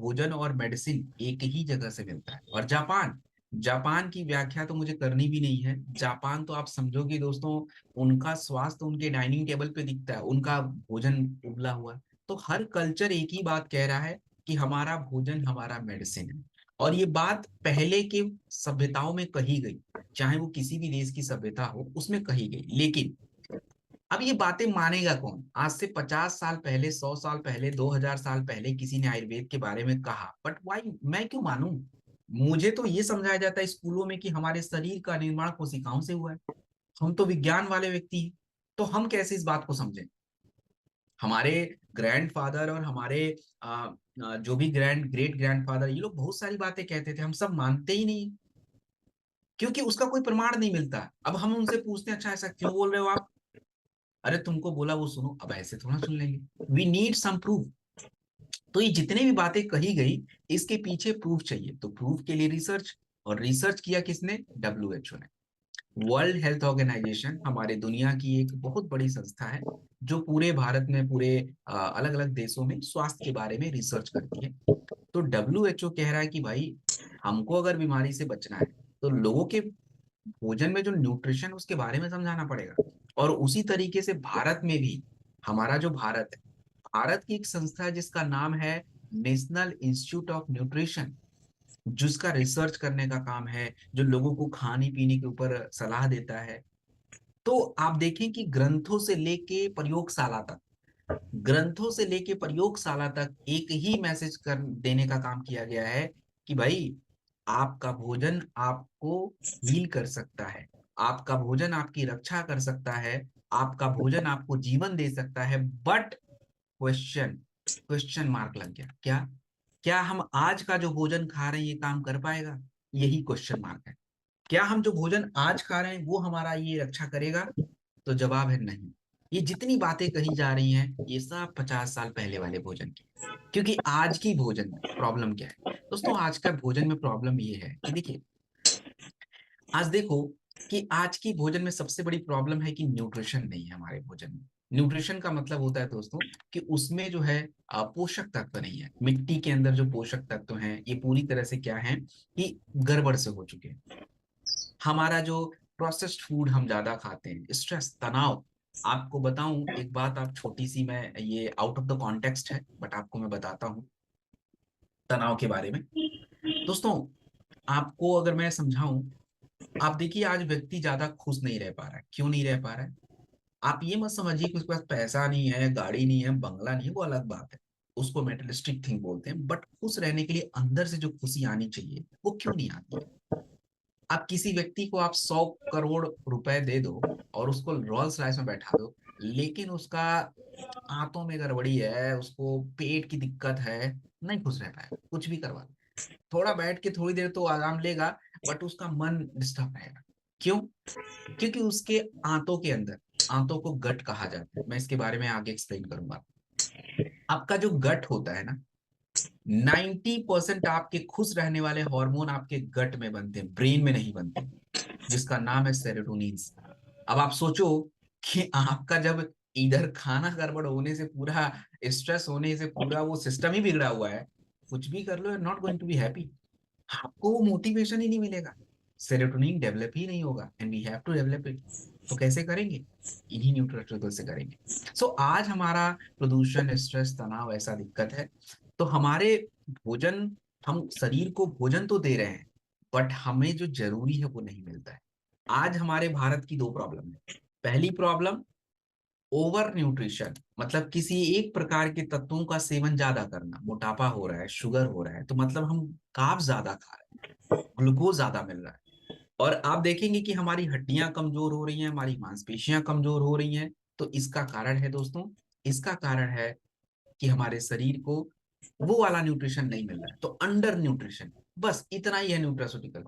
भोजन और मेडिसिन एक ही जगह से मिलता है। और जापान, जापान की व्याख्या तो मुझे करनी भी नहीं है। जापान तो आप समझोगे दोस्तों, उनका स्वास्थ्य उनके डाइनिंग टेबल पे दिखता है, उनका भोजन उबला हुआ है। तो हर कल्चर एक ही बात कह रहा है कि हमारा भोजन हमारा मेडिसिन है। और ये बात पहले के सभ्यताओं में कही गई, चाहे वो किसी भी देश की सभ्यता हो उसमें कही गई। लेकिन अब ये बातें मानेगा कौन? आज से 50 साल पहले, 100 साल पहले, 2000 साल पहले किसी ने आयुर्वेद के बारे में कहा, बट वाई मैं क्यों मानूं? मुझे तो ये समझाया जाता है स्कूलों में कि हमारे शरीर का निर्माण कोशिकाओं से हुआ है। हम तो विज्ञान वाले व्यक्ति हैं, तो हम कैसे इस बात को समझें? हमारे ग्रैंडफादर और हमारे जो भी ग्रेट ग्रैंडफादर, ये लोग बहुत सारी बातें कहते थे, हम सब मानते ही नहीं, क्योंकि उसका कोई प्रमाण नहीं मिलता। अब हम उनसे पूछते हैं, अच्छा ऐसा क्यों बोल रहे हो आप? अरे तुमको बोला वो सुनो। अब ऐसे थोड़ा सुन लेंगे, वी नीड सम प्रूफ। तो ये जितने भी बातें कही गई, इसके पीछे प्रूफ चाहिए। तो प्रूफ के लिए रिसर्च, और रिसर्च किया किसने? डब्ल्यूएचओ ने। वर्ल्ड हेल्थ ऑर्गेनाइजेशन हमारे दुनिया की एक बहुत बड़ी संस्था है, जो पूरे भारत में, पूरे अलग अलग देशों में स्वास्थ्य के बारे में रिसर्च करती है। तो डब्ल्यूएचओ कह रहा है कि भाई, हमको अगर बीमारी से बचना है तो लोगों के भोजन में जो न्यूट्रिशन, उसके बारे में समझाना पड़ेगा। और उसी तरीके से भारत में भी, हमारा जो भारत है, भारत की एक संस्था है जिसका नाम है नेशनल इंस्टीट्यूट ऑफ न्यूट्रिशन, जिसका रिसर्च करने का काम है, जो लोगों को खाने पीने के ऊपर सलाह देता है। तो आप देखें कि ग्रंथों से लेके प्रयोगशाला तक, ग्रंथों से लेके प्रयोगशाला तक एक ही मैसेज कर देने का काम किया गया है कि भाई, आपका भोजन आपको हील कर सकता है, आपका भोजन आपकी रक्षा कर सकता है, आपका भोजन आपको जीवन दे सकता है। बट क्वेश्चन, क्वेश्चन मार्क लग गया। क्या? क्या हम आज का जो भोजन खा रहे हैं ये काम कर पाएगा? यही क्वेश्चन मार्क है। क्या हम जो भोजन आज खा रहे हैं वो हमारा ये रक्षा करेगा? तो जवाब है नहीं। ये जितनी बातें कही जा रही हैं, ये सब 50 साल पहले वाले भोजन की। क्योंकि आज की भोजन में प्रॉब्लम क्या है दोस्तों? आज का भोजन में प्रॉब्लम ये है कि देखिए, आज देखो कि आज की भोजन में सबसे बड़ी प्रॉब्लम है कि न्यूट्रिशन नहीं है हमारे भोजन में। न्यूट्रिशन का मतलब होता है दोस्तों कि उसमें जो है पोषक तत्व नहीं है। मिट्टी के अंदर जो पोषक तत्व हैं, ये पूरी तरह से क्या है कि गड़बड़ से हो चुके हैं। हमारा जो प्रोसेस्ड फूड हम ज्यादा खाते हैं, स्ट्रेस, तनाव। आपको बताऊं एक बात, आप छोटी सी, मैं ये आउट ऑफ द कॉन्टेक्स्ट है बट आपको मैं बताता हूँ तनाव के बारे में। दोस्तों, आपको अगर मैं समझाऊं, आप देखिए आज व्यक्ति ज्यादा खुश नहीं रह पा रहा है। क्यों नहीं रह पा रहा है? आप ये मत समझिए कि उसके पास पैसा नहीं है, गाड़ी नहीं है, बंगला नहीं है, वो अलग बात है, उसको मेटेरियलिस्टिक थिंग बोलते हैं। बट खुश रहने के लिए अंदर से जो खुशी आनी चाहिए, वो क्यों नहीं आती है? आप किसी व्यक्ति को आप 100 करोड़ रुपए दे दो और उसको रोल्स रॉयस में बैठा दो, लेकिन उसका आंतों में गड़बड़ी है, उसको पेट की दिक्कत है, नहीं खुश रह पाएगा कुछ भी करवा दो। थोड़ा बैठ के थोड़ी देर तो आराम लेगा, बट उसका मन डिस्टर्ब रहेगा। क्यों? क्योंकि उसके आंतों के अंदर, आंतों को गट कहा जाता है, मैं इसके बारे में आगे एक्सप्लेन करूंगा। आपका जो गट होता है ना, 90% आपके खुश रहने वाले हार्मोन आपके गट में बनते हैं, ब्रेन में नहीं बनते, जिसका नाम है सेरोटोनिन। अब आप सोचो कि आपका जब इधर खाना गड़बड़ होने से, पूरा स्ट्रेस होने से, पूरा वो सिस्टम ही बिगड़ा हुआ है, कुछ भी कर लो, you not going to be happy. आपको वो मोटिवेशन ही नहीं मिलेगा, सेरोटोनिन डेवलप ही नहीं होगा, and we have to develop it. तो कैसे करेंगे? इन्हीं न्यूट्रिशनल से करेंगे। सो आज हमारा प्रदूषण, स्ट्रेस, तनाव ऐसा दिक्कत है। तो हमारे भोजन, हम शरीर को भोजन तो दे रहे हैं, बट हमें जो जरूरी है वो नहीं मिलता है। आज हमारे भारत की दो प्रॉब्लम है। पहली प्रॉब्लम, ओवर न्यूट्रिशन, मतलब किसी एक प्रकार के तत्वों का सेवन ज्यादा करना, मोटापा हो रहा है, शुगर हो रहा है, तो मतलब हम कार्ब ज्यादा खा रहे हैं, ग्लूकोज ज्यादा मिल रहा है। और आप देखेंगे कि हमारी हड्डियां कमजोर हो रही हैं, हमारी मांसपेशियां कमजोर हो रही हैं। तो इसका कारण है दोस्तों, इसका कारण है कि हमारे शरीर को वो वाला न्यूट्रिशन नहीं मिल रहा है। तो अंडर न्यूट्रिशन, बस इतना ही है न्यूट्रास्यूटिकल।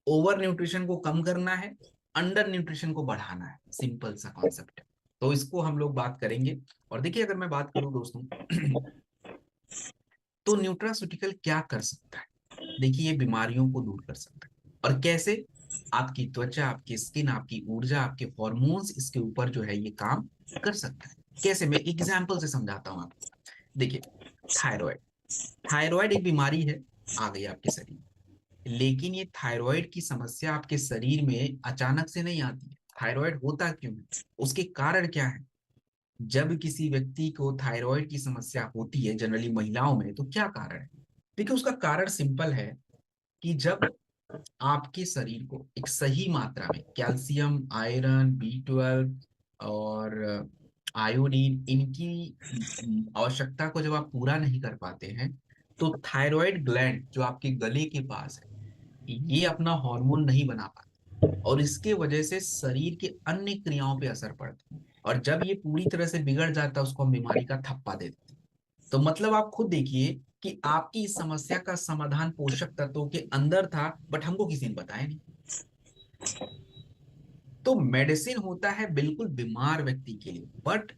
ओवर न्यूट्रिशन को कम करना है, अंडर न्यूट्रिशन को बढ़ाना है, सिंपल सा कॉन्सेप्ट है। तो इसको हम लोग बात करेंगे। और देखिए, अगर मैं बात करूं दोस्तों तो न्यूट्रास्यूटिकल क्या कर सकता है? देखिए, ये बीमारियों को दूर कर सकता है। और कैसे? आपकी त्वचा, आपकी स्किन, आपकी ऊर्जा, आपके हॉर्मोन्स, इसके ऊपर जो है ये काम कर सकता है। कैसे? मैं एग्जाम्पल से समझाता हूँ आपको। देखिए, थायराइड, थायराइड एक बीमारी है, आ गई आपके शरीर में, लेकिन ये थायराइड की समस्या आपके शरीर में अचानक से नहीं आती है। थायराइड होता क्यों है, उसके कारण क्या है? जब किसी व्यक्ति को थायराइड की समस्या होती है, जनरली महिलाओं में, तो क्या कारण है? देखिए, उसका कारण सिंपल है कि जब आपके शरीर को एक सही मात्रा में कैल्शियम, आयरन, B12 और आयोडीन, इनकी आवश्यकता को जब आप पूरा नहीं कर पाते हैं, तो थायराइड ग्लैंड जो आपके गले के पास है, ये अपना हार्मोन नहीं बना पाता, और इसके वजह से शरीर के अन्य क्रियाओं पे असर पड़ता है। और जब ये पूरी तरह से बिगड़ जाता है, उसको हम बीमारी का थप्पा दे देते हैं। तो मतलब आप खुद देखिए कि आपकी इस समस्या का समाधान पोषक तत्वों के अंदर था, बट हमको किसी ने बताया नहीं। तो मेडिसिन होता है बिल्कुल बीमार व्यक्ति के लिए, बट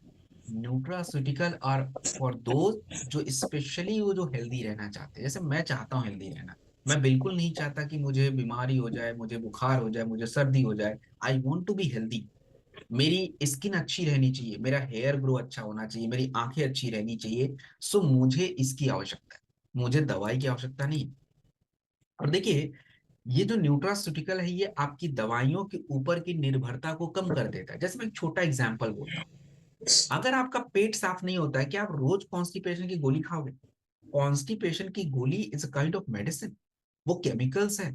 न्यूट्रास्यूटिकल और फॉर दोज जो स्पेशली वो जो हेल्दी रहना चाहते हैं, जैसे मैं चाहता हूँ हेल्दी रहना। मैं बिल्कुल नहीं चाहता कि मुझे बीमारी हो जाए, मुझे बुखार हो जाए, मुझे सर्दी हो जाए। I want to be healthy. मेरी स्किन अच्छी रहनी चाहिए, मेरा हेयर ग्रो अच्छा होना चाहिए, मेरी आंखें अच्छी रहनी चाहिए। सो मुझे इसकी आवश्यकता है, मुझे दवाई की आवश्यकता नहीं है। और देखिए, ये जो न्यूट्रास्यूटिकल है, ये आपकी दवाइयों के ऊपर की निर्भरता को कम कर देता है। जैसे मैं एक छोटा एग्जांपल बोलता हूँ, अगर आपका पेट साफ नहीं होता है, क्या आप रोज कॉन्स्टिपेशन की गोली खाओगे? कॉन्स्टिपेशन की गोली is a kind of medicine. वो केमिकल्स है,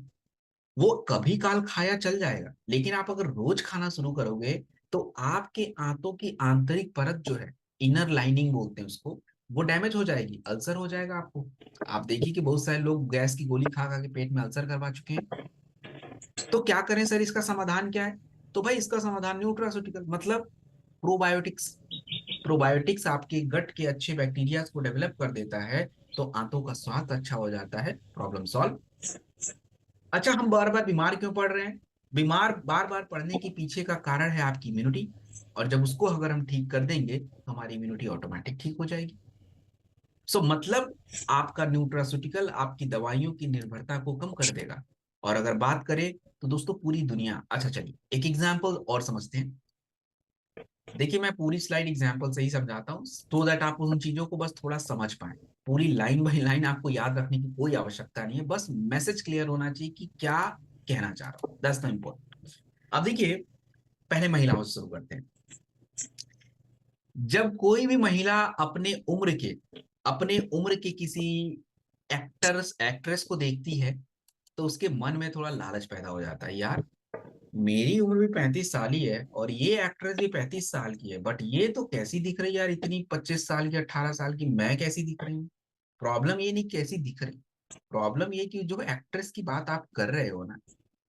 वो कभी काल खाया चल जाएगा, लेकिन आप अगर रोज खाना शुरू करोगे, तो आपके आंतों की आंतरिक परत जो है, इनर लाइनिंग बोलते हैं उसको, वो डैमेज हो जाएगी, अल्सर हो जाएगा आपको। आप देखिए कि बहुत सारे लोग गैस की गोली खा खा के पेट में अल्सर करवा चुके हैं। तो क्या करें सर, इसका समाधान क्या है? तो भाई, इसका समाधान न्यूट्रास्यूटिकल, मतलब प्रोबायोटिक्स। प्रोबायोटिक्स आपके गट के अच्छे बैक्टीरिया को डेवलप कर देता है, तो आंतों का स्वास्थ्य अच्छा हो जाता है, प्रॉब्लम सॉल्व। अच्छा, हम बार बार बीमार क्यों पड़ रहे हैं? बीमार बार बार पड़ने के पीछे का कारण है आपकी इम्यूनिटी। और जब उसको अगर हम ठीक कर देंगे, तो हमारी इम्यूनिटी ऑटोमेटिक ठीक हो जाएगी। सो मतलब आपका न्यूट्रास्यूटिकल आपकी दवाइयों की निर्भरता को कम कर देगा। और अगर बात करें, तो दोस्तों पूरी दुनिया, अच्छा चलिए एक एग्जाम्पल और समझते हैं। देखिए, मैं पूरी स्लाइड एग्जाम्पल से ही समझाता हूँ, सो दैट आप उन चीजों को बस थोड़ा समझ पाए। पूरी लाइन बाय लाइन आपको याद रखने की कोई आवश्यकता नहीं है, बस मैसेज क्लियर होना चाहिए कि क्या कहना चाह रहा हूँ। That's the important. अब देखिए, पहले महिलाओं से शुरू करते हैं। जब कोई भी महिला अपने उम्र के किसी एक्ट्रेस को देखती है, तो उसके मन में थोड़ा लालच पैदा हो जाता है, यार मेरी उम्र भी 35 साल ही है, और ये एक्ट्रेस भी 35 साल की है, बट ये तो कैसी दिख रही है यार, इतनी 25 साल की, 18 साल की, मैं कैसी दिख रही हूँ? प्रॉब्लम ये नहीं कैसी दिख रही, प्रॉब्लम ये कि जो एक्ट्रेस की बात आप कर रहे हो ना,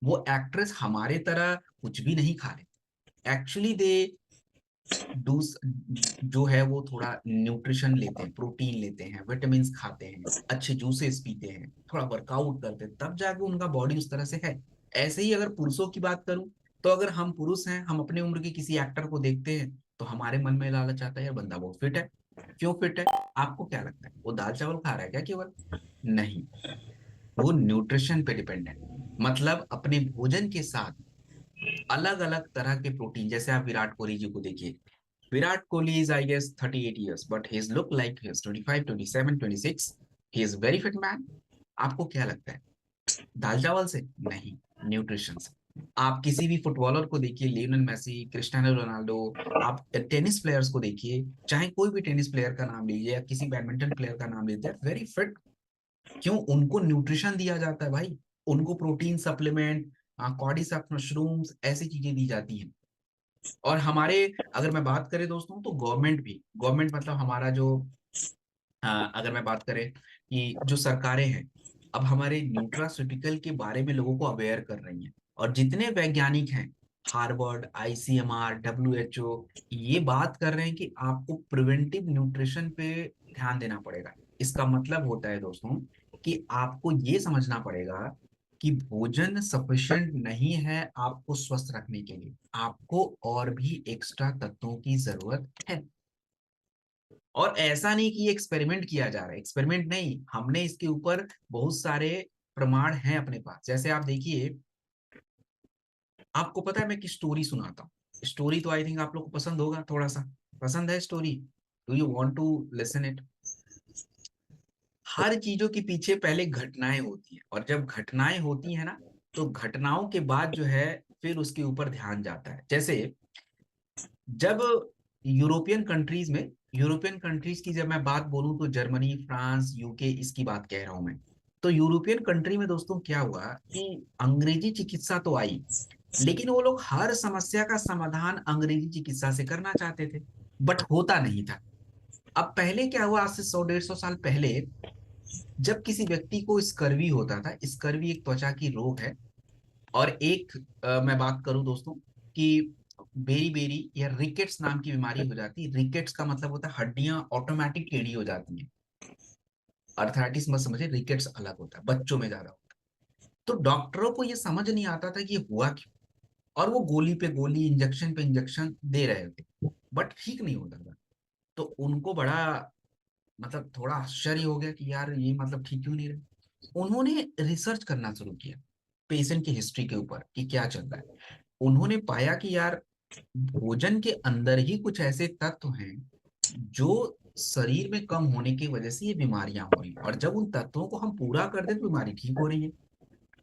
वो एक्ट्रेस हमारे तरह कुछ भी नहीं खा रहे। एक्चुअली दे डूस जो है, वो थोड़ा न्यूट्रिशन लेते हैं, प्रोटीन लेते हैं, विटामिन खाते हैं, अच्छे जूसेस पीते हैं, थोड़ा वर्कआउट करते हैं, तब जाके उनका बॉडी उस तरह से है। ऐसे ही अगर पुरुषों की बात करूं, तो अगर हम पुरुष हैं, हम अपने उम्र के किसी एक्टर को देखते हैं, तो हमारे मन में लालच आता है, यार बंदा बहुत फिट है। क्यों फिट है? आपको क्या लगता है, वो दाल चावल खा रहा है क्या केवल? नहीं, वो न्यूट्रिशन पे डिपेंडेंट, मतलब अपने भोजन के साथ अलग अलग तरह के प्रोटीन। जैसे आप विराट कोहली जी को देखिए, Virat Kohli is I guess 38 years, but his look like he's 25, 27, 26. He is very fit man. आपको क्या लगता है, दाल चावल से? नहीं, न्यूट्रिशन से। आप किसी भी फुटबॉलर को देखिए, लियोनेल मेसी, क्रिस्टियानो रोनाल्डो, आप टेनिस प्लेयर्स को देखिए, चाहे कोई भी टेनिस प्लेयर का नाम लीजिए या किसी बैडमिंटन प्लेयर का नाम लीजिए, वेरी फिट। क्यों? उनको न्यूट्रिशन दिया जाता है भाई, उनको प्रोटीन सप्लीमेंट, कॉर्डिसॉप्स मशरूम्स, ऐसी चीजें दी जाती हैं। और हमारे, अगर मैं बात करें दोस्तों, तो गवर्नमेंट मतलब हमारा जो, अगर मैं बात करें कि जो सरकारें हैं, अब हमारे न्यूट्रास्यूटिकल के बारे में लोगों को अवेयर कर रही हैं। और जितने वैज्ञानिक हैं, हार्वर्ड, ICMR, WHO, ये बात कर रहे हैं कि आपको प्रिवेंटिव न्यूट्रिशन पे ध्यान देना पड़ेगा। इसका मतलब होता है दोस्तों, कि आपको ये समझना पड़ेगा कि भोजन सफिशिएंट नहीं है आपको स्वस्थ रखने के लिए, आपको और भी एक्स्ट्रा तत्वों की जरूरत है। और ऐसा नहीं कि ये एक्सपेरिमेंट किया जा रहा है, एक्सपेरिमेंट नहीं, हमने इसके ऊपर बहुत सारे प्रमाण हैं अपने पास। जैसे आप देखिए, आपको पता है, मैं एक स्टोरी सुनाता हूँ। स्टोरी तो आई थिंक आप लोग को पसंद होगा, थोड़ा सा पसंद है story? Do you want to listen it? हर चीजों के पीछे पहले घटनाएं होती हैं, और जब घटनाएं होती हैं ना, तो घटनाओं के बाद जो है फिर उसके ऊपर ध्यान जाता है। जैसे जब यूरोपियन कंट्रीज की जब मैं बात बोलूं, तो जर्मनी, फ्रांस, यूके, इसकी बात कह रहा हूं मैं। तो यूरोपियन कंट्री में दोस्तों क्या हुआ कि अंग्रेजी चिकित्सा तो आई, लेकिन वो लोग हर समस्या का समाधान अंग्रेजी चिकित्सा से करना चाहते थे, बट होता नहीं था। अब पहले क्या हुआ, आज से 100-150 साल पहले, जब किसी व्यक्ति को स्कर्वी होता था, स्कर्वी एक त्वचा की रोग है, और एक मैं बात करूं दोस्तों कि बेरी बेरी या रिकेट्स नाम की बीमारी हो जाती है। रिकेट्स का मतलब होता है हड्डियां ऑटोमेटिक टेढ़ी हो जाती हैं। अर्थराइटिस मत समझे, रिकेट्स अलग होता है, बच्चों में ज्यादा होता है। तो डॉक्टरों को ये समझ नहीं आता था कि ये हुआ क्यों, और वो गोली पे गोली, इंजेक्शन पे इंजेक्शन दे रहे थे, बट ठीक नहीं होता था। तो उनको बड़ा मतलब थोड़ा आश्चर्य हो गया कि यार ये मतलब ठीक क्यों नहीं रहे। उन्होंने रिसर्च करना शुरू किया पेशेंट की हिस्ट्री के ऊपर कि क्या चल रहा है। उन्होंने पाया कि यार भोजन के अंदर ही कुछ ऐसे तत्व हैं जो शरीर में कम होने की वजह से ये बीमारियां हो रही हैं, और जब उन तत्वों को हम पूरा कर दें तो बीमारी ठीक हो रही है।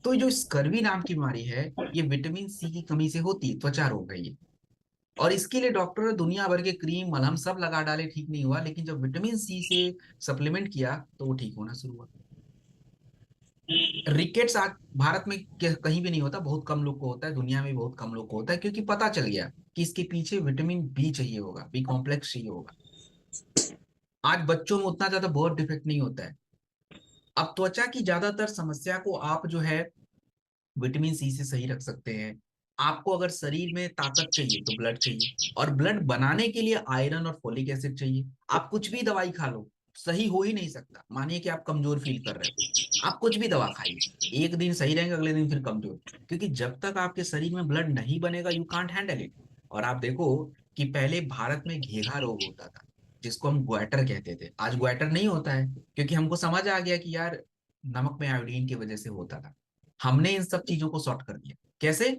तो जो स्कर्वी नाम की बीमारी है, ये विटामिन सी की कमी से होती है, त्वचा रोग है ये। और इसके लिए डॉक्टर ने दुनिया भर के क्रीम मलहम सब लगा डाले, ठीक नहीं हुआ, लेकिन जब विटामिन सी से सप्लीमेंट किया तो वो ठीक होना शुरू हुआ। रिकेट्स आज भारत में कहीं भी नहीं होता, बहुत कम लोग को होता है, दुनिया में भी बहुत कम लोग को होता है, क्योंकि पता चल गया कि इसके पीछे विटामिन बी चाहिए होगा, बी कॉम्प्लेक्स चाहिए होगा। आज बच्चों में उतना ज्यादा बर्थ डिफेक्ट नहीं होता है। अब त्वचा की ज्यादातर समस्या को आप जो है विटामिन सी से सही रख सकते हैं। आपको अगर शरीर में ताकत चाहिए तो ब्लड चाहिए, और ब्लड बनाने के लिए आयरन और फोलिक एसिड चाहिए। आप कुछ भी दवाई खा लो, सही हो ही नहीं सकता। मानिए कि आप कमजोर फील कर रहे हो, आप कुछ भी दवा खाइए, एक दिन सही रहेंगे, अगले दिन फिर कमजोर, क्योंकि जब तक आपके शरीर में ब्लड नहीं बनेगा यू कांट हैंडल इट। और आप देखो कि पहले भारत में घेघा रोग होता था, जिसको हम ग्वाटर कहते थे। आज ग्वाटर नहीं होता है, क्योंकि हमको समझ आ गया कि यार नमक में आयोडीन की वजह से होता था। हमने इन सब चीजों को शॉर्ट कर दिया। कैसे?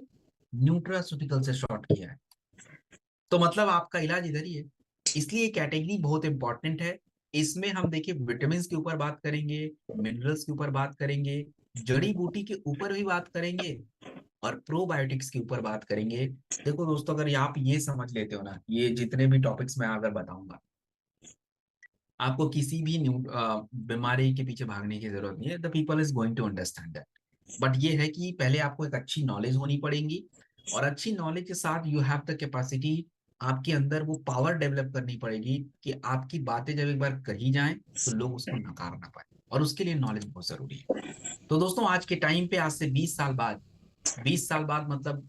न्यूट्रास्यूटिकल से शॉर्ट किया है। तो मतलब आपका इलाज इधर ही है। इसलिए कैटेगरी बहुत इंपॉर्टेंट है। इसमें हम देखिए विटामिन के ऊपर बात करेंगे, मिनरल्स के ऊपर बात करेंगे, जड़ी बूटी के ऊपर भी बात करेंगे, और प्रोबायोटिक्स के ऊपर बात करेंगे। देखो दोस्तों, अगर आप ये समझ लेते हो ना, ये जितने भी टॉपिक्स मैं अगर बताऊंगा, आपको किसी भी बीमारी के पीछे भागने की जरूरत नहीं है। The people is going to understand that. But ये है कि पहले आपको एक अच्छी नॉलेज होनी पड़ेगी, और अच्छी नॉलेज के साथ यू हैव द कैपेसिटी, आपके अंदर वो पावर डेवलप करनी पड़ेगी कि आपकी बातें जब एक बार कही जाएं तो लोग उसको नकार ना पाए, और उसके लिए नॉलेज बहुत जरूरी है। तो दोस्तों आज के टाइम पे, आज से 20 साल बाद, 20 साल बाद मतलब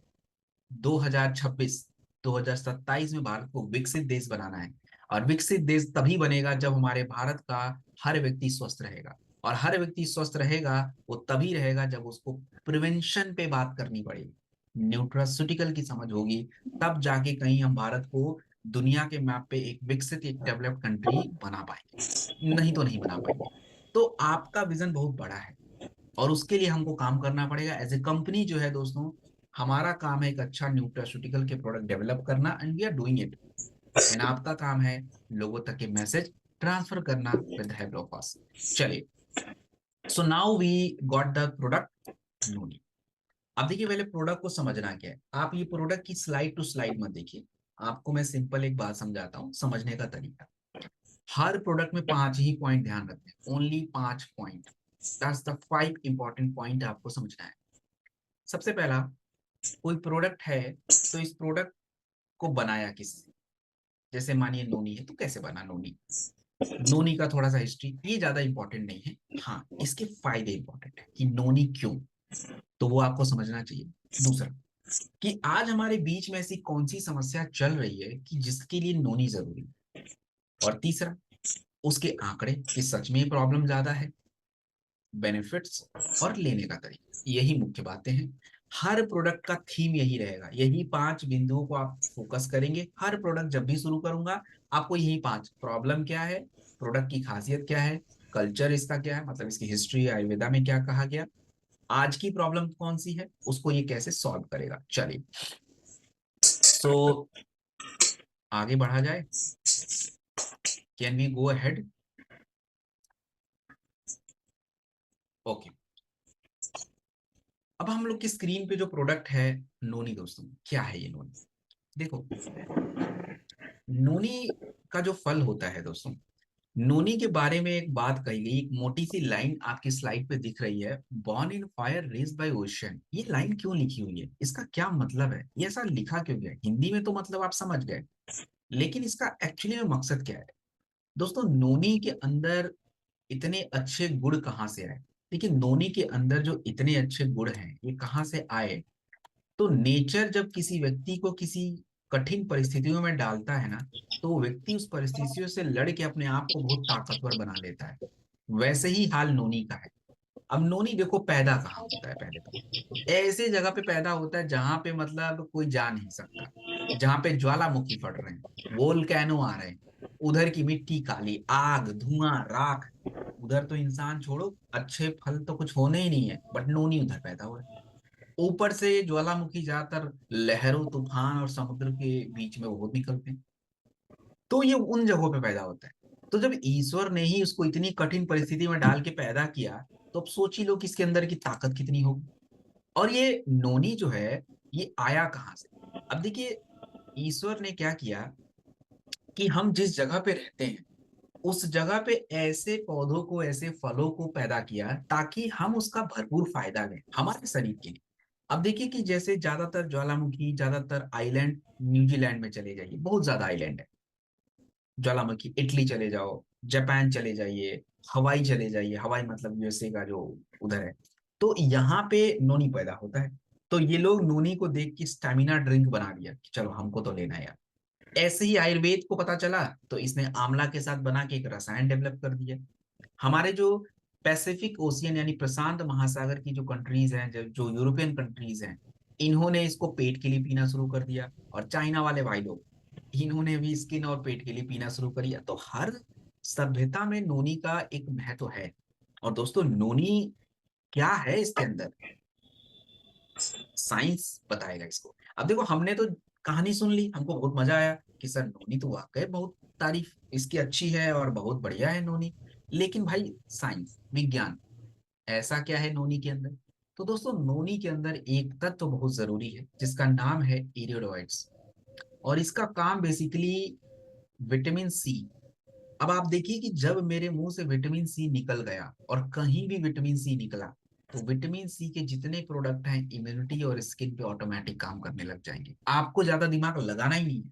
2026, 2027 में भारत को विकसित देश बनाना है। और विकसित देश तभी बनेगा जब हमारे भारत का हर व्यक्ति स्वस्थ रहेगा, और हर व्यक्ति स्वस्थ रहेगा वो तभी रहेगा जब उसको प्रिवेंशन पे बात करनी पड़ेगी, न्यूट्रास्यूटिकल की समझ होगी, तब जाके कहीं हम भारत को दुनिया के मैप पे एक विकसित, एक डेवलप्ड कंट्री बना पाएंगे, नहीं तो नहीं बना पाएंगे। तो आपका विजन बहुत बड़ा है, और उसके लिए हमको काम करना पड़ेगा एज ए कंपनी जो है दोस्तों। हमारा काम है एक अच्छा न्यूट्रास्यूटिकल के प्रोडक्ट डेवलप करना, and we are doing it. And आपका काम है लोगों तक के मैसेज ट्रांसफर करना विद हेल्प ऑफ अस। चलिए, so now we got the product noni. अब देखिए, पहले प्रोडक्ट को समझना क्या है। आप ये प्रोडक्ट की स्लाइड टू स्लाइड मत देखिए, आपको मैं सिंपल एक बात समझाता हूँ समझने का तरीका। हर प्रोडक्ट में 5 ही पॉइंट ध्यान रखते हैं, only 5 point. That's the 5 important point आपको समझना है। सबसे पहला, कोई प्रोडक्ट है तो इस प्रोडक्ट को बनाया किसने। जैसे मानिए नोनी है, तो कैसे बना नोनी। नोनी का थोड़ा सा हिस्ट्री, ये ज्यादा इंपॉर्टेंट नहीं है, हाँ इसके फायदे इंपॉर्टेंट है कि नोनी क्यों, तो वो आपको समझना चाहिए। दूसरा, कि आज हमारे बीच में ऐसी कौन सी समस्या चल रही है कि जिसके लिए नोनी जरूरी है। और तीसरा, उसके आंकड़े कि सच में प्रॉब्लम ज्यादा है, बेनिफिट्स और लेने का तरीका, यही मुख्य बातें हैं। हर प्रोडक्ट का थीम यही रहेगा, यही 5 बिंदुओं को आप फोकस करेंगे। हर प्रोडक्ट जब भी शुरू करूंगा, आपको यही 5, प्रॉब्लम क्या है, प्रोडक्ट की खासियत क्या है, कल्चर इसका क्या है, मतलब इसकी हिस्ट्री आयुर्वेदा में क्या कहा गया, आज की प्रॉब्लम कौन सी है, उसको ये कैसे सॉल्व करेगा। चलिए, सो आगे बढ़ा जाए, can we go ahead. Okay, अब हम लोग की स्क्रीन पे जो प्रोडक्ट है नोनी, दोस्तों क्या है ये नोनी? देखो, नोनी का जो फल होता है दोस्तों, नोनी के बारे में एक बात कही गई, एक मोटी सी लाइन आपकी स्लाइड पे दिख रही है, born in fire raised bye ocean. ये लाइन क्यों लिखी हुई है, इसका क्या मतलब है, ये ऐसा लिखा क्यों गया? हिंदी में तो मतलब आप समझ गए, लेकिन इसका एक्चुअली में मकसद क्या है? दोस्तों, नोनी के अंदर इतने अच्छे गुण कहाँ से आए? देखिए, नोनी के अंदर जो इतने अच्छे गुण हैं, ये कहाँ से आए? तो नेचर जब किसी व्यक्ति को किसी कठिन परिस्थितियों में डालता है ना, तो वो व्यक्ति उस परिस्थितियों से लड़ के अपने आप को बहुत ताकतवर बना लेता है। वैसे ही हाल नोनी का है। अब नोनी देखो पैदा कहाँ होता है, पहले तो ऐसे जगह पे पैदा होता है जहां पे मतलब कोई जा नहीं सकता, जहां पे ज्वालामुखी फट रहे हैं, वोल्केनो आ रहे हैं, उधर की मिट्टी काली, आग, धुआं, राख। उधर तो इंसान छोड़ो, अच्छे फल तो कुछ होने ही नहीं है, बट नोनी उधर पैदा हुआ है। ऊपर से ज्वालामुखी ज्यादातर लहरों, तूफान और समुद्र के बीच में वो निकलते हैं, तो ये उन जगहों पे पैदा होता है। तो जब ईश्वर ने ही उसको इतनी कठिन परिस्थिति में डाल के पैदा किया, तो अब सोच ही लो कि इसके अंदर की ताकत कितनी होगी। और ये नोनी जो है, ये आया कहाँ से? अब देखिए, ईश्वर ने क्या किया कि हम जिस जगह पे रहते हैं, उस जगह पे ऐसे पौधों को, ऐसे फलों को पैदा किया ताकि हम उसका भरपूर फायदा लें हमारे शरीर के लिए। अब देखिए कि जैसे ज्यादातर ज्वालामुखी, ज्यादातर आइलैंड, न्यूजीलैंड में चले जाइए, बहुत ज्यादा आइलैंड है ज्वालामुखी। इटली चले जाओ, जापान चले जाइए, हवाई चले जाइए, हवाई मतलब यूएसए का जो उधर है, तो यहाँ पे नोनी पैदा होता है। तो ये लोग नोनी को देख के स्टेमिना ड्रिंक बना दिया कि चलो हमको तो लेना है यार। ऐसे ही आयुर्वेद को पता चला, तो इसने आंवला के साथ बना के एक रसायन डेवलप कर दिया। हमारे जो पैसिफिक ओशियन यानी प्रशांत महासागर की जो कंट्रीज हैं, जो यूरोपियन कंट्रीज हैं, इन्होंने इसको पेट के लिए पीना शुरू कर दिया। और चाइना वाले भाई लोग, इन्होंने भी स्किन और पेट के लिए पीना शुरू कर दिया। तो हर सभ्यता में नोनी का एक महत्व है। और दोस्तों, नोनी क्या है इसके अंदर, साइंस बताएगा इसको। अब देखो, हमने तो कहानी सुन ली, हमको बहुत मजा आया कि सर नोनी तो वाकई बहुत तारीफ इसकी अच्छी है और बहुत बढ़िया है नोनी। लेकिन भाई, साइंस, विज्ञान, ऐसा क्या है नोनी के अंदर? तो दोस्तों, नोनी के अंदर एक तत्व तो बहुत जरूरी है जिसका नाम है इरियोडॉइड्स। और इसका काम बेसिकली विटामिन सी। अब आप देखिए कि जब मेरे मुंह से विटामिन सी निकल गया और कहीं भी विटामिन सी निकला, तो विटामिन सी के जितने प्रोडक्ट हैं इम्यूनिटी और स्किन पे ऑटोमेटिक काम करने लग जाएंगे। आपको ज्यादा दिमाग लगाना ही नहीं है।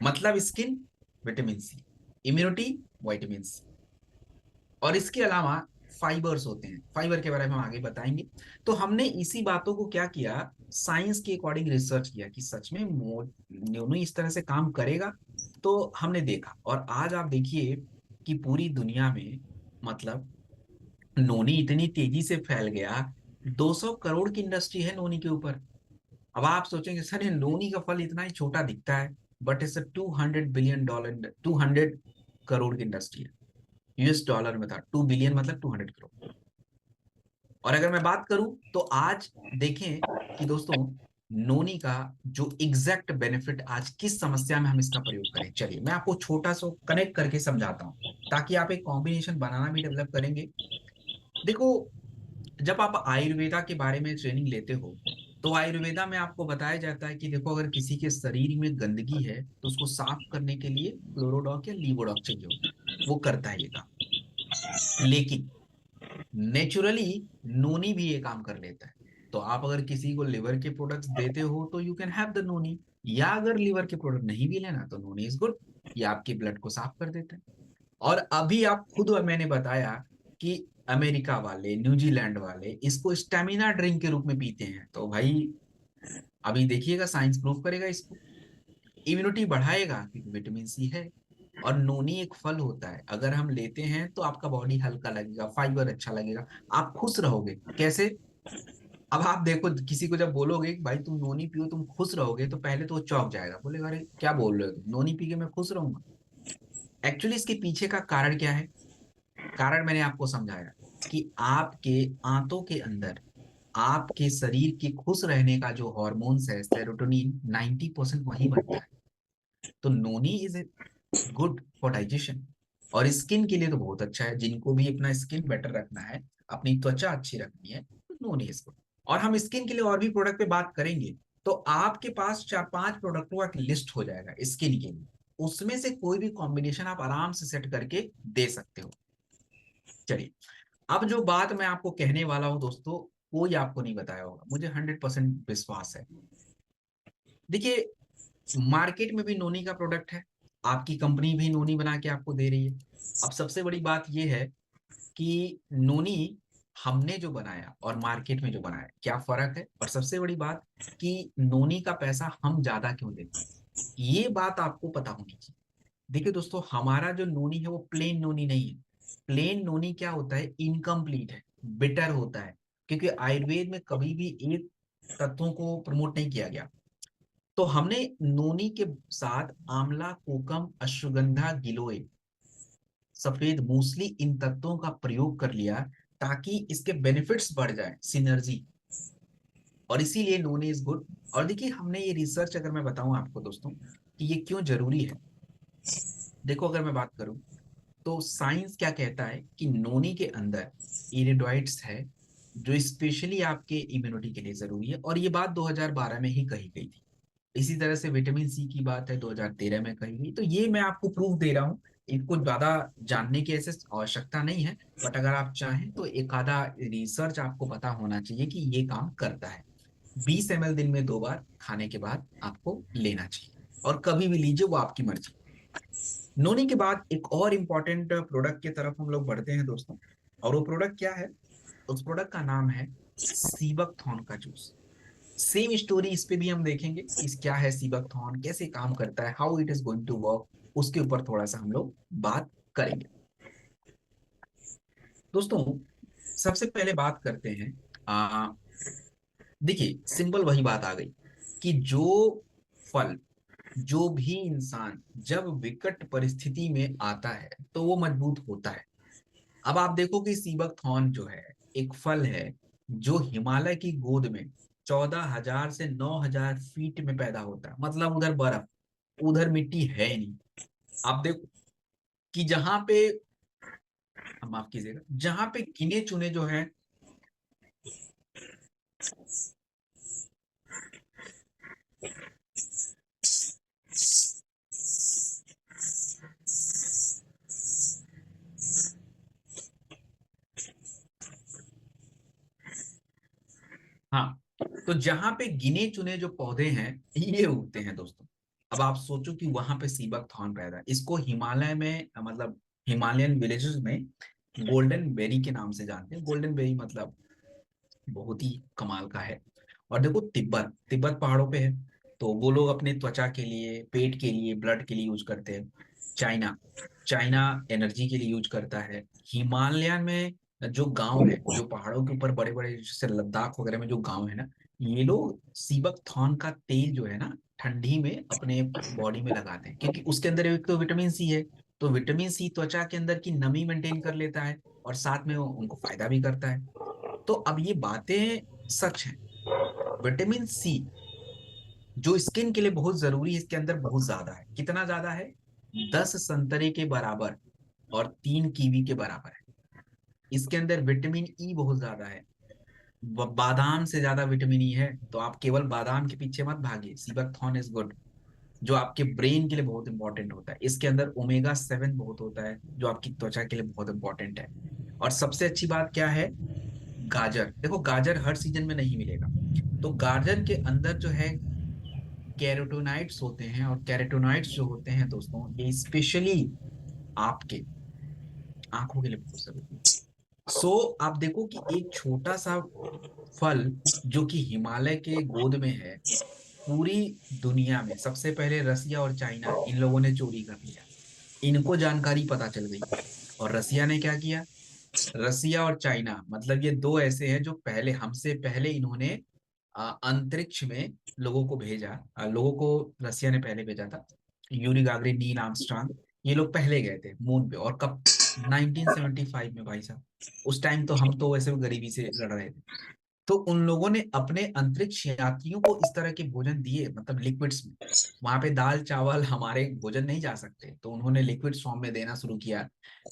मतलब skin, vitamin C, immunity, vitamin C. और इसके अलावा फाइबर्स होते हैं, फाइबर के बारे में हम आगे बताएंगे। तो हमने इसी बातों को क्या किया, साइंस के अकॉर्डिंग रिसर्च किया कि सच में न्यूनो इस तरह से काम करेगा। तो हमने देखा, और आज आप देखिए कि पूरी दुनिया में मतलब नोनी इतनी तेजी से फैल गया, 200 करोड़ की इंडस्ट्री है नोनी के ऊपर। अब आप सोचेंगे सर ये नोनी का फल इतना ही छोटा दिखता है, but it's 200 billion dollar, 200 crore की इंडस्ट्री है। यूएस डॉलर में था 2 बिलियन, मतलब 200 करोड़। और अगर मैं बात करूं तो आज देखें कि दोस्तों, नोनी का जो एग्जैक्ट बेनिफिट, आज किस समस्या में हम इसका प्रयोग करें, चलिए मैं आपको छोटा सा कनेक्ट करके समझाता हूं, ताकि आप एक कॉम्बिनेशन बनाना भी डेवलप करेंगे। देखो, जब आप आयुर्वेदा के बारे में ट्रेनिंग लेते हो, तो आयुर्वेदा में आपको बताया जाता है कि देखो, अगर किसी के शरीर में गंदगी है तो उसको साफ करने के लिए क्लोरोडॉक या लीवोडॉक चाहिए होता है, वो करता है ये काम। लेकिन नेचुरली नोनी भी ये काम कर लेता है। तो आप अगर किसी को लिवर के प्रोडक्ट्स देते हो तो यू कैन हैव द नोनी, या अगर लिवर के प्रोडक्ट नहीं भी लेना तो नोनी इज गुड, ये आपके ब्लड को साफ कर देता है। और अभी आप खुद, मैंने बताया कि अमेरिका वाले, न्यूजीलैंड वाले इसको स्टेमिना ड्रिंक के रूप में पीते हैं। तो भाई, अभी देखिएगा साइंस प्रूव करेगा इसको। इम्यूनिटी बढ़ाएगा क्योंकि विटामिन सी है। और नोनी एक फल होता है, अगर हम लेते हैं तो आपका बॉडी हल्का लगेगा, फाइबर अच्छा लगेगा, आप खुश रहोगे। कैसे? अब आप देखो, किसी को जब बोलोगे कि भाई तुम नोनी पियो तुम खुश रहोगे, तो पहले तो वो चौंक जाएगा, बोलेगा अरे क्या बोल रहे हो तुम, नोनी पी के मैं खुश रहूंगा। एक्चुअली इसके पीछे का कारण क्या है? कारण मैंने आपको समझाया कि आपके आंतों के अंदर, आपके शरीर के खुश रहने का जो हॉर्मोन्स है सेरोटोनिन, 90% वही बनता है। तो नोनी इज गुड फॉर डाइजेशन। और स्किन के लिए तो बहुत अच्छा है, जिनको भी अपना स्किन बेटर रखना है, अपनी त्वचा अच्छी रखनी है, तो नोनी इज गुड। और हम स्किन के लिए और भी प्रोडक्ट पे बात करेंगे, तो आपके पास 4-5 प्रोडक्टों का एक लिस्ट हो जाएगा स्किन के लिए, उसमें से कोई भी कॉम्बिनेशन आप आराम से सेट करके दे सकते हो। चलिए, अब जो बात मैं आपको कहने वाला हूं दोस्तों, कोई आपको नहीं बताया होगा, मुझे 100% विश्वास है। देखिए, मार्केट में भी नोनी का प्रोडक्ट है, आपकी कंपनी भी नोनी बना के आपको दे रही है। अब सबसे बड़ी बात यह है कि नोनी हमने जो बनाया और मार्केट में जो बनाया क्या फर्क है, और सबसे बड़ी बात कि नोनी का पैसा हम ज्यादा क्यों देते हैं, ये बात आपको पता होनी चाहिए। देखिए दोस्तों, हमारा जो नोनी है वो प्लेन नोनी नहीं है। प्लेन नोनी क्या होता है, इनकम्प्लीट है, बिटर होता है, क्योंकि आयुर्वेद में कभी भी एक तत्वों को प्रमोट नहीं किया गया। तो हमने नोनी के साथ आंवला, कोकम, अश्वगंधा, गिलोय, सफेद मूसली, इन तत्वों का प्रयोग कर लिया ताकि इसके बेनिफिट्स बढ़ जाए, सिनर्जी, और इसीलिए नोनी इज गुड। और देखिए, हमने ये रिसर्च, अगर मैं बताऊं आपको दोस्तों कि ये क्यों जरूरी है, देखो अगर मैं बात करूं तो साइंस क्या कहता है कि नोनी के अंदर इरिडोइड्स है जो स्पेशली आपके इम्यूनिटी के लिए जरूरी है, और ये बात 2012 में ही कही गई थी। इसी तरह से विटामिन सी की बात है 2013 में कही गई। तो ये मैं आपको प्रूफ दे रहा हूँ, इनको ज्यादा जानने की ऐसे आवश्यकता नहीं है, बट अगर आप चाहें तो एक आधा रिसर्च आपको पता होना चाहिए कि ये काम करता है। 20 ml दिन में 2 बार खाने के बाद आपको लेना चाहिए, और कभी भी लीजिए, वो आपकी मर्जी। नोनी के बाद एक और इम्पॉर्टेंट प्रोडक्ट की तरफ हम लोग बढ़ते हैं दोस्तों, और वो प्रोडक्ट क्या है, उस प्रोडक्ट का नाम है सीबक थॉर्न का जूस। सेम स्टोरी इस पे भी हम देखेंगे कि क्या है सीबक थॉर्न, कैसे काम करता है, how it is going to work, उसके ऊपर थोड़ा सा हम लोग बात करेंगे दोस्तों। सबसे पहले बात करते हैं, देखिए सिंपल वही बात आ गई कि जो फल, जो भी इंसान जब विकट परिस्थिति में आता है तो वो मजबूत होता है। अब आप देखो कि सीबक थॉर्न जो है एक फल है जो हिमालय की गोद में 14,000 से 9,000 फीट में पैदा होता है, मतलब उधर बर्फ, उधर मिट्टी है ही नहीं। आप देखो कि जहां पे, माफ कीजिएगा, जहां पे गिने चुने जो है, हाँ, तो जहां पे गिने चुने जो पौधे हैं ये उगते हैं दोस्तों। अब आप सोचो कि वहां पे सीबक थॉर्न पैदा है, इसको हिमालय में, मतलब हिमालयन विलेजेस में गोल्डन बेरी के नाम से जानते हैं। गोल्डन बेरी मतलब बहुत ही कमाल का है। और देखो, तिब्बत तिब्बत पहाड़ों पे है, तो वो लोग अपने त्वचा के लिए, पेट के लिए, ब्लड के लिए यूज करते हैं। चाइना चाइना एनर्जी के लिए यूज करता है। हिमालयन में जो गांव है, जो पहाड़ों के ऊपर बड़े बड़े, जैसे लद्दाख वगैरह में जो गांव है ना, ये लोग सीबक थॉर्न का तेल जो है ना, ठंडी में अपने बॉडी में लगाते हैं, क्योंकि उसके अंदर एक तो विटामिन सी है। तो विटामिन सी त्वचा के अंदर की नमी मेंटेन कर लेता है, और साथ में वो उनको फायदा भी करता है। तो अब ये बातें सच हैं। विटामिन सी जो स्किन के लिए बहुत जरूरी है, इसके अंदर बहुत ज्यादा है। कितना ज्यादा है, 10 संतरे के बराबर और 3 कीवी के बराबर है। इसके अंदर विटामिन ई बहुत ज्यादा है, बादाम से ज्यादा विटामिन ई है। तो आप केवल बादाम के पीछे मत भागिए, सीबकथॉर्न इज गुड, जो आपके ब्रेन के लिए बहुत इंपॉर्टेंट होता है। इसके अंदर ओमेगा 7 बहुत होता है, जो आपकी त्वचा के लिए बहुत इंपॉर्टेंट है। और सबसे अच्छी बात क्या है, गाजर, देखो गाजर हर सीजन में नहीं मिलेगा, तो गाजर के अंदर जो है कैरोटोनाइट्स होते हैं, और कैरोटोनाइट्स जो होते हैं दोस्तों, ये स्पेशली आपके आंखों के लिए बहुत जरूरी है। सो आप देखो कि एक छोटा सा फल जो कि हिमालय के गोद में है, पूरी दुनिया में सबसे पहले रसिया और चाइना, इन लोगों ने चोरी कर लिया। इनको जानकारी पता चल गई, और रसिया ने क्या किया, रसिया और चाइना मतलब ये दो ऐसे हैं जो पहले, हमसे पहले इन्होंने अंतरिक्ष में लोगों को भेजा। लोगों को रसिया ने पहले भेजा था, यूरी गागरिन, नील आर्मस्ट्रांग, ये लोग पहले गए थे मून पे। और कब, 1975 में भाई साहब। उस टाइम तो हम तो वैसे भी गरीबी से लड़ रहे थे। तो उन लोगों ने अपने अंतरिक्ष यात्रियों को इस तरह के भोजन दिए, मतलब लिक्विड्स में। वहां पे दाल चावल हमारे भोजन नहीं जा सकते, तो उन्होंने लिक्विड फॉर्म में देना शुरू किया।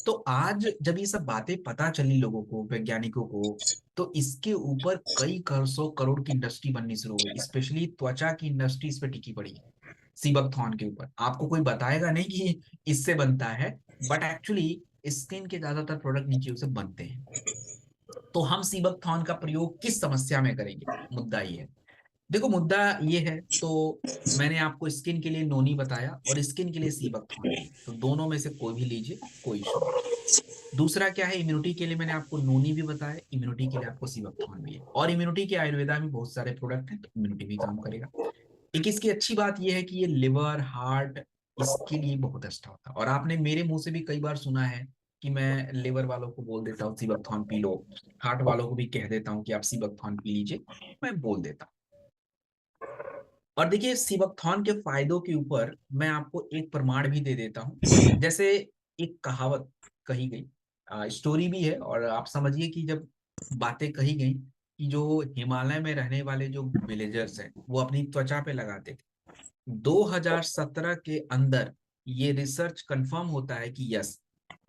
तो आज जब ये सब बातें पता चली लोगों को, वैज्ञानिकों को, तो इसके ऊपर कई 100 करोड़ की इंडस्ट्री बननी शुरू हो गई। स्पेशली त्वचा की इंडस्ट्री इस पे टिकी पड़ी है, सीबकथॉर्न के ऊपर। आपको कोई बताएगा नहीं कि इससे बनता है, बट एक्चुअली स्किन के ज्यादातर प्रोडक्ट नीचे से बनते हैं। तो हम सीबकथॉर्न का प्रयोग किस समस्या में करेंगे, मुद्दा ये है। देखो मुद्दा ये है, तो मैंने आपको स्किन के लिए नोनी बताया और स्किन के लिए सीबकथॉर्न दिए, तो दोनों में से कोई भी लीजिए, कोई इशू नहीं। दूसरा क्या है, इम्यूनिटी के लिए मैंने आपको नोनी भी बताया, इम्यूनिटी के लिए आपको सीबकथॉर्न भी है। और इम्यूनिटी के आयुर्वेदा में बहुत सारे प्रोडक्ट हैं, तो इम्यूनिटी भी काम करेगा। एक इसकी अच्छी बात यह है कि ये लिवर, हार्ट, इसके लिए बहुत अच्छा होता है। और आपने मेरे मुंह से भी कई बार सुना है कि मैं लिवर वालों को बोल देता हूँ सीबकथॉर्न पी लो, हार्ट वालों को भी कह देता हूँ कि आप सीबकथॉर्न पी लीजिए, मैं बोल देता हूँ। और देखिए सीबकथॉर्न के फायदों के ऊपर मैं आपको एक प्रमाण भी दे देता हूँ। जैसे एक कहावत कही गई, स्टोरी भी है, और आप समझिए कि जब बातें कही गई कि जो हिमालय में रहने वाले जो विलेजर्स हैं वो अपनी त्वचा पे लगाते थे, 2017 के अंदर ये रिसर्च कंफर्म होता है कि यस,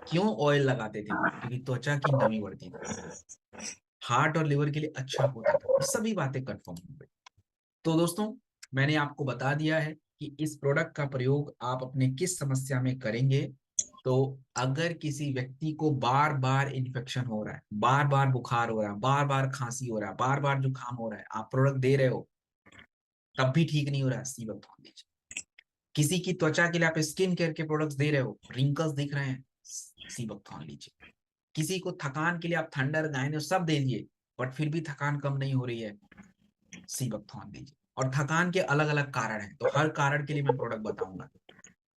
क्यों ऑयल लगाते थे वो, क्योंकि त्वचा की नमी बढ़ती थी, हार्ट और लिवर के लिए अच्छा होता था। ये सभी बातें कंफर्म हो गई। तो दोस्तों, मैंने आपको बता दिया है कि इस प्रोडक्ट का प्रयोग आप अपने किस समस्या में करेंगे। तो अगर किसी व्यक्ति को बार बार इन्फेक्शन हो रहा है, बार बार बुखार हो रहा है, बार बार खांसी हो रहा है, बार बार जुकाम हो रहा है, आप प्रोडक्ट दे रहे हो तब भी ठीक नहीं हो रहा है, सीबकथॉर्न दीजिए। किसी की त्वचा के लिए आप स्किन केयर के प्रोडक्ट्स दे रहे हो, रिंकल्स दिख रहे हैं, सीबकथॉर्न लीजिए। किसी को थकान के लिए आप थंडर, गायनो सब दे दिए, बट फिर भी थकान कम नहीं हो रही है, सीबकथॉर्न दीजिए। और थकान के अलग अलग कारण हैं, तो हर कारण के लिए मैं प्रोडक्ट बताऊंगा।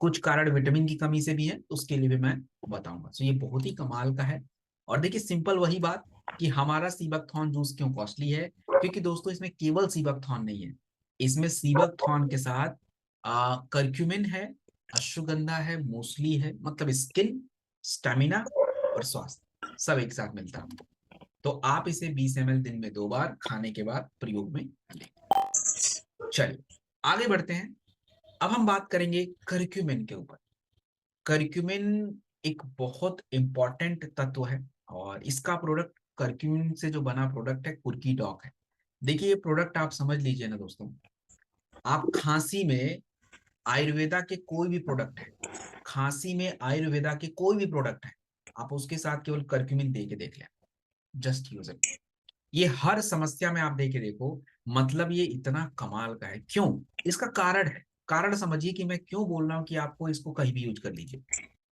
कुछ कारण विटामिन की कमी से भी है, तो उसके लिए भी मैं बताऊंगा। तो ये बहुत ही कमाल का है। और देखिए सिंपल वही बात कि हमारा सीबकथॉर्न जूस क्यों कॉस्टली है, क्योंकि दोस्तों इसमें केवल सीबकथॉर्न नहीं है, इसमें सीबकथॉर्न के साथ करक्यूमिन है, अश्वगंधा है, मूसली है, मतलब स्किन, स्टेमिना और स्वास्थ्य सब एक साथ मिलता है। तो आप इसे 20 ml दिन में 2 बार खाने के बाद प्रयोग में लें। चलिए आगे बढ़ते हैं। अब हम बात करेंगे करक्यूमिन के ऊपर। करक्यूमिन एक बहुत इंपॉर्टेंट तत्व है, और इसका प्रोडक्ट, करक्यूमिन से जो बना प्रोडक्ट है, कुर्की डॉक है। देखिए ये प्रोडक्ट आप समझ लीजिए ना दोस्तों, आप खांसी में आयुर्वेदा के कोई भी प्रोडक्ट है, खांसी में आयुर्वेदा के कोई भी प्रोडक्ट है, आप उसके साथ केवल करक्यूमिन दे के देख लें, जस्ट यूज इट। ये हर समस्या में आप देखे देखो, मतलब ये इतना कमाल का है। क्यों? इसका कारण है, कारण समझिए कि मैं क्यों बोल रहा हूं कि आपको इसको कहीं भी यूज कर लीजिए।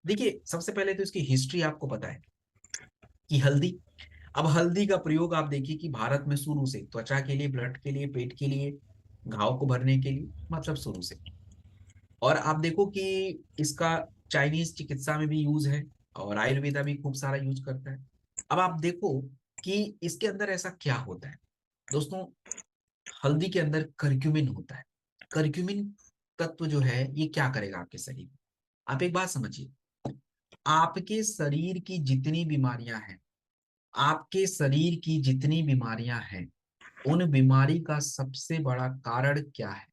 देखिए सबसे पहले तो इसकी हिस्ट्री आपको पता है कि हल्दी, अब हल्दी का प्रयोग आप देखिए कि भारत में शुरू से त्वचा के लिए, ब्लड के लिए, पेट के लिए, घाव को भरने के लिए, मतलब शुरू से। और आप देखो कि इसका चाइनीज चिकित्सा में भी यूज है, और आयुर्वेदा भी खूब सारा यूज करता है। अब आप देखो कि इसके अंदर ऐसा क्या होता है दोस्तों। हल्दी के अंदर करक्यूमिन होता है। करक्यूमिन तत्व जो है ये क्या करेगा आपके शरीर में, आप एक बात समझिए। आपके शरीर की जितनी बीमारियां हैं, आपके शरीर की जितनी बीमारियां हैं, उन बीमारी का सबसे बड़ा कारण क्या है?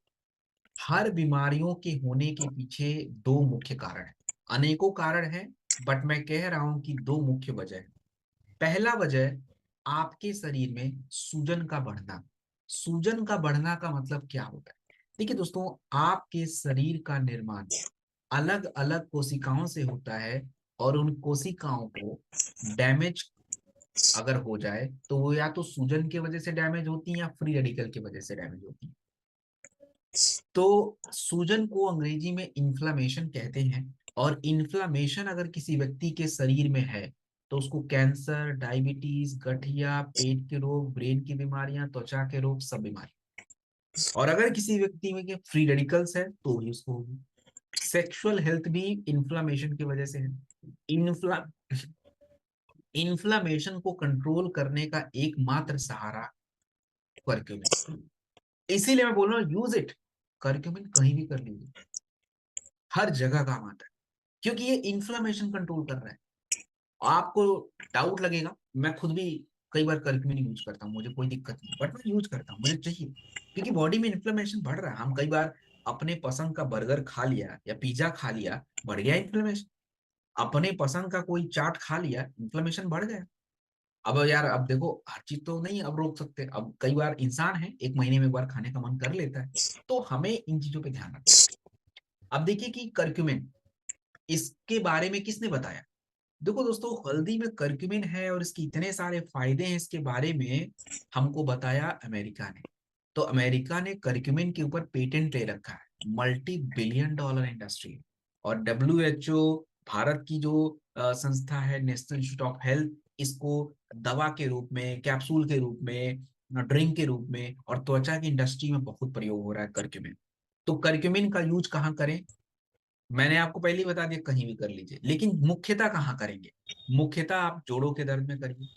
हर बीमारियों के होने के पीछे दो मुख्य कारण हैं। अनेकों कारण हैं, बट मैं कह रहा हूं कि दो मुख्य वजह है। पहला वजह, आपके शरीर में सूजन का बढ़ना। सूजन का बढ़ना का मतलब क्या होता है? देखिए दोस्तों, आपके शरीर का निर्माण अलग अलग कोशिकाओं से होता है, और उन कोशिकाओं को डैमेज अगर हो जाए तो वो या तो सूजन की वजह से डैमेज होती है, या फ्री रेडिकल की वजह से डैमेज होती है। तो सूजन को अंग्रेजी में इन्फ्लामेशन कहते हैं, और इन्फ्लामेशन अगर किसी व्यक्ति के शरीर में है, तो उसको कैंसर, डायबिटीज, गठिया, पेट के रोग, ब्रेन की बीमारियां, त्वचा के रोग, सब बीमारी। और अगर किसी व्यक्ति में फ्री रेडिकल्स है तो ही उसको होगी। सेक्सुअल हेल्थ भी इन्फ्लामेशन की वजह से है। इन्फ्ला इन्फ्लामेशन को कंट्रोल करने का एकमात्र सहारा कर्क्यूमिन। इसीलिए मैं बोल रहा हूँ यूज इट। कर्क्यूमिन कहीं भी कर लीजिए, हर जगह काम आता है, क्योंकि ये इन्फ्लामेशन कंट्रोल कर रहा है। आपको डाउट लगेगा, मैं खुद भी कई बार करक्यूमिन यूज करता हूँ, मुझे कोई दिक्कत नहीं, बट मैं यूज करता हूँ, मुझे चाहिए, क्योंकि बॉडी में इन्फ्लेमेशन बढ़ रहा है। हम कई बार अपने पसंद का बर्गर खा लिया या पिज्जा खा लिया, बढ़ गया इन्फ्लेमेशन। अपने पसंद का कोई चाट खा लिया, इन्फ्लेमेशन बढ़ गया। अब यार, अब देखो, हर चीज तो नहीं अब रोक सकते, अब कई बार इंसान है, एक महीने में एक बार खाने का मन कर लेता है, तो हमें इन चीजों पे ध्यान रखना है। अब देखिए कि करक्यूमिन, इसके बारे में किसने बताया? देखो दोस्तों, हल्दी में करक्यूमिन है और इसके इतने सारे फायदे हैं, इसके बारे में हमको बताया अमेरिका ने। तो अमेरिका ने करक्यूमिन के ऊपर पेटेंट ले रखा है, $multi-billion इंडस्ट्री। और WHO, भारत की जो संस्था है, नेशनल इंस्टीट्यूट ऑफ हेल्थ, इसको दवा के रूप में, कैप्सूल के रूप में, ड्रिंक के रूप में और त्वचा की इंडस्ट्री में बहुत प्रयोग हो रहा है करक्यूमिन। तो करक्यूमिन का यूज कहाँ करें? मैंने आपको पहले ही बता दिया, कहीं भी कर लीजिए, लेकिन मुख्यतः कहाँ करेंगे? मुख्यतः आप जोड़ों के दर्द में करिए।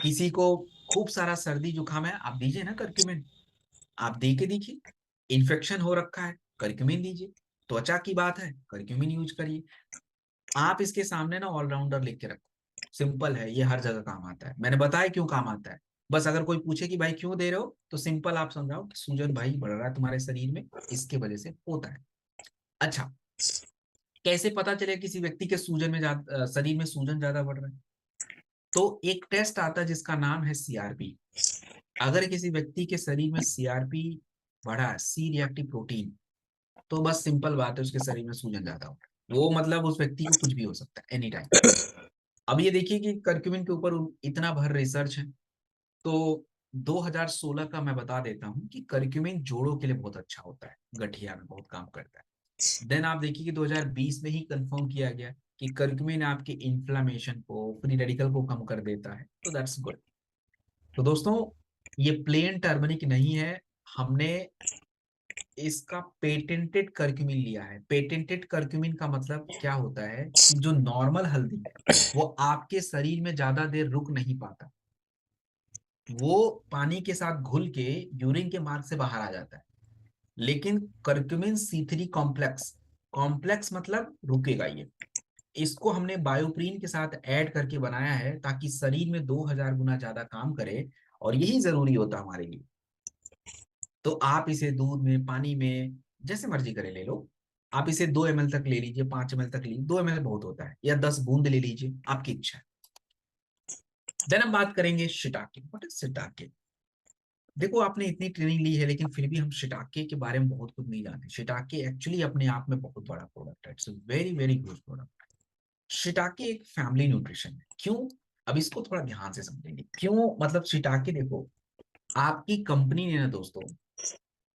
किसी को खूब सारा सर्दी जुकाम है, आप दीजिए ना करक्यूमिन, आप दे के देखिए। इन्फेक्शन हो रखा है, करक्यूमिन दीजिए। त्वचा की बात है, करक्यूमिन यूज करिए। आप इसके सामने ना ऑलराउंडर लिख के रखो, सिंपल है, ये हर जगह काम आता है। मैंने बताया क्यों काम आता है, बस अगर कोई पूछे कि भाई क्यों दे रहे हो, तो सिंपल आप समझाओ कि सूजन भाई बढ़ रहा है तुम्हारे शरीर में, इसके वजह से होता है। अच्छा, कैसे पता चले किसी व्यक्ति के सूजन में शरीर में सूजन ज्यादा बढ़ रहा है? तो एक टेस्ट आता है जिसका नाम है CRP। अगर किसी व्यक्ति के शरीर में CRP बढ़ा है, सी रिएक्टिव प्रोटीन, तो बस सिंपल बात है, उसके शरीर में सूजन ज्यादा हो रहा है। वो मतलब उस व्यक्ति को कुछ भी हो सकता है, एनी टाइम। अब ये देखिए कि करक्यूमिन के ऊपर इतना भर रिसर्च है। तो 2016 का मैं बता देता हूँ कि करक्यूमिन जोड़ों के लिए बहुत अच्छा होता है, गठिया में बहुत काम करता है। देन आप देखिए कि 2020 में ही कंफर्म किया गया कि करक्यूमिन आपके इन्फ्लामेशन को, फ्री रेडिकल को कम कर देता है, तो दैट्स गुड। तो दोस्तों, ये प्लेन टर्मरिक नहीं है, हमने इसका पेटेंटेड करक्यूमिन लिया है। पेटेंटेड करक्यूमिन का मतलब क्या होता है कि जो नॉर्मल हल्दी है, वो आपके शरीर में ज्यादा देर रुक नहीं पाता, वो पानी के साथ घुल के यूरिन के मार्ग से बाहर आ जाता है। लेकिन करक्यूमिन C3 कॉम्प्लेक्स, कॉम्प्लेक्स मतलब रुकेगा ये, इसको हमने बायोप्रीन के साथ ऐड करके बनाया है ताकि शरीर में 2000 गुना ज्यादा काम करे, और यही जरूरी होता है हमारे लिए। तो आप इसे दूध में, पानी में, जैसे मर्जी करे ले लो। आप इसे 2 ml तक ले लीजिए, 5 ml तक लीजिए, 2 ml बहुत होता है, या 10 बूंद ले लीजिए, आपकी इच्छा है। देन हम बात करेंगे शिटाके। What is shiitake? देखो, आपने इतनी ट्रेनिंग ली है, लेकिन फिर भी हम शिटाके के बारे में बहुत कुछ नहीं जानते। शिटाके एक्चुअली अपने आप में बहुत बड़ा प्रोडक्ट है, it's very very good product. Shiitake एक फैमिली न्यूट्रिशन है। क्यों? अब इसको थोड़ा ध्यान से समझेंगे क्यों। मतलब शिटाके, देखो, आपकी कंपनी ने ना दोस्तों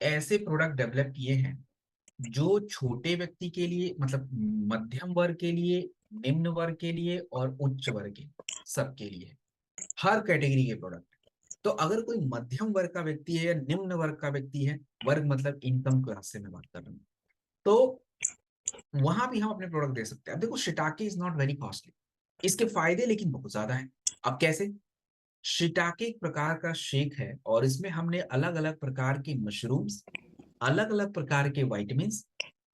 ऐसे प्रोडक्ट डेवलप किए हैं जो छोटे व्यक्ति के लिए, मतलब मध्यम वर्ग के लिए, निम्न वर्ग के लिए और उच्च वर्ग के, सबके लिए, हर कैटेगरी के प्रोडक्ट। तो अगर कोई मध्यम वर्ग का व्यक्ति है या निम्न वर्ग का व्यक्ति है, वर्ग मतलब इनकम क्लास से मैं बात कर रहा हूँ, तो वहां भी हम अपने प्रोडक्ट दे सकते हैं। अब देखो, shiitake is not very costly, इसके फायदे लेकिन बहुत ज्यादा हैं। अब कैसे? शिटाके एक प्रकार का शेक है, और इसमें हमने अलग अलग प्रकार के मशरूम्स, अलग अलग प्रकार के वाइटमिन्स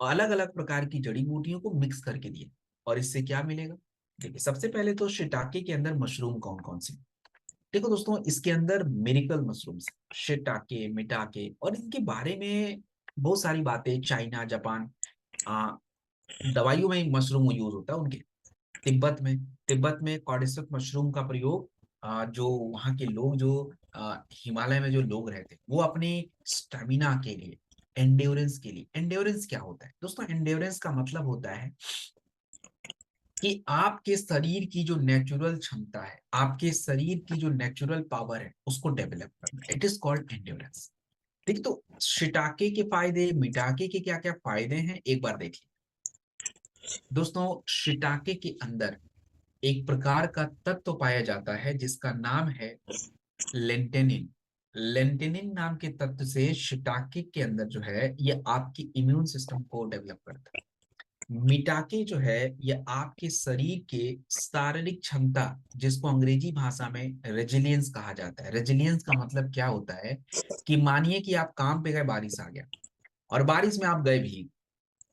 और अलग अलग प्रकार की जड़ी बूटियों को मिक्स करके दिए। और इससे क्या मिलेगा? देखिए, सबसे पहले तो शिटाके के अंदर मशरूम कौन कौन से? देखो दोस्तों, इसके अंदर मेरिकल मशरूम्स, शिटाके, मिटाके, और इनके बारे में बहुत सारी बातें, चाइना, जापान, दवाइयों में मशरूम यूज होता है उनके। तिब्बत में कॉर्डिसप मशरूम का प्रयोग, जो वहाँ के लोग, जो हिमालय में जो लोग रहते हैं, वो अपने स्टेमिना के लिए, एंड्योरेंस के लिए। एंड्योरेंस क्या होता है दोस्तों? एंड्योरेंस का मतलब होता है कि आपके शरीर की जो नेचुरल क्षमता है, आपके शरीर की जो नेचुरल पावर है, उसको डेवलप करना, इट इज कॉल्ड एंड्योरेंस। देखिए, तो शिटाके के फायदे, मिटाके के क्या क्या फायदे हैं, एक बार देखिए। दोस्तों, शिटाके के अंदर एक प्रकार का तत्व पाया जाता है जिसका नाम है लेंटेनिन। लेंटेनिन नाम के तत्व से शिटाके के अंदर जो है, ये आपकी इम्यून सिस्टम को डेवलप करता है। मिटाके जो है, ये आपके शरीर के शारीरिक क्षमता, जिसको अंग्रेजी भाषा में रेजिलियंस कहा जाता है। रेजिलियंस का मतलब क्या होता है कि मानिए कि आप काम पे गए, बारिश आ गया, और बारिश में आप गए भी,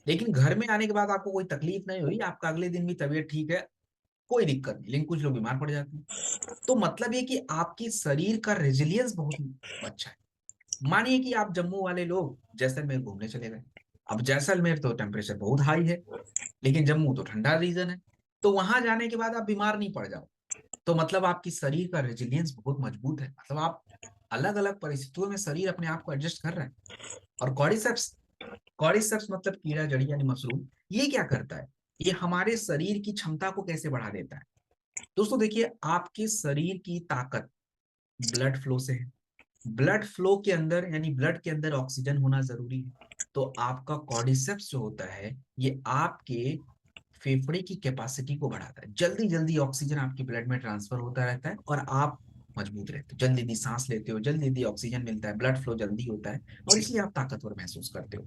लेकिन घर में आने के बाद आपको कोई तकलीफ नहीं हुई, आपका अगले दिन भी तबीयत ठीक है, कोई दिक्कत नहीं, लेकिन कुछ लोग बीमार पड़ जाते हैं। तो मतलब ये कि आपकी शरीर का रेजिलियंस बहुत अच्छा है। मानिए कि आप जम्मू वाले लोग जैसलमेर घूमने चले गए। अब जैसलमेर तो टेम्परेचर बहुत हाई है, लेकिन जम्मू तो ठंडा रीजन है। तो वहां जाने के बाद आप बीमार नहीं पड़ जाओ, तो मतलब आपकी शरीर का रेजिलियंस बहुत मजबूत है, मतलब आप अलग अलग परिस्थितियों में शरीर अपने आप को एडजस्ट कर रहे हैं। और कॉर्डिसेप्स, कॉर्डिसेप्स मतलब कीड़ा जड़ी यानी मशरूम, ये क्या करता है, ये हमारे शरीर की क्षमता को कैसे बढ़ा देता है। दोस्तों देखिए, आपके शरीर की ताकत ब्लड फ्लो से है। ब्लड फ्लो के अंदर यानी ब्लड के अंदर ऑक्सीजन होना जरूरी है। तो आपका कॉर्डिसेप्स जो होता है, ये आपके फेफड़े की कैपेसिटी को बढ़ाता है, जल्दी जल्दी ऑक्सीजन आपके ब्लड में ट्रांसफर होता रहता है और आप मजबूत रहते हो, जल्दी जल्दी सांस लेते हो, जल्दी जल्दी ऑक्सीजन मिलता है, ब्लड फ्लो जल्दी होता है, और इसलिए आप ताकतवर महसूस करते हो।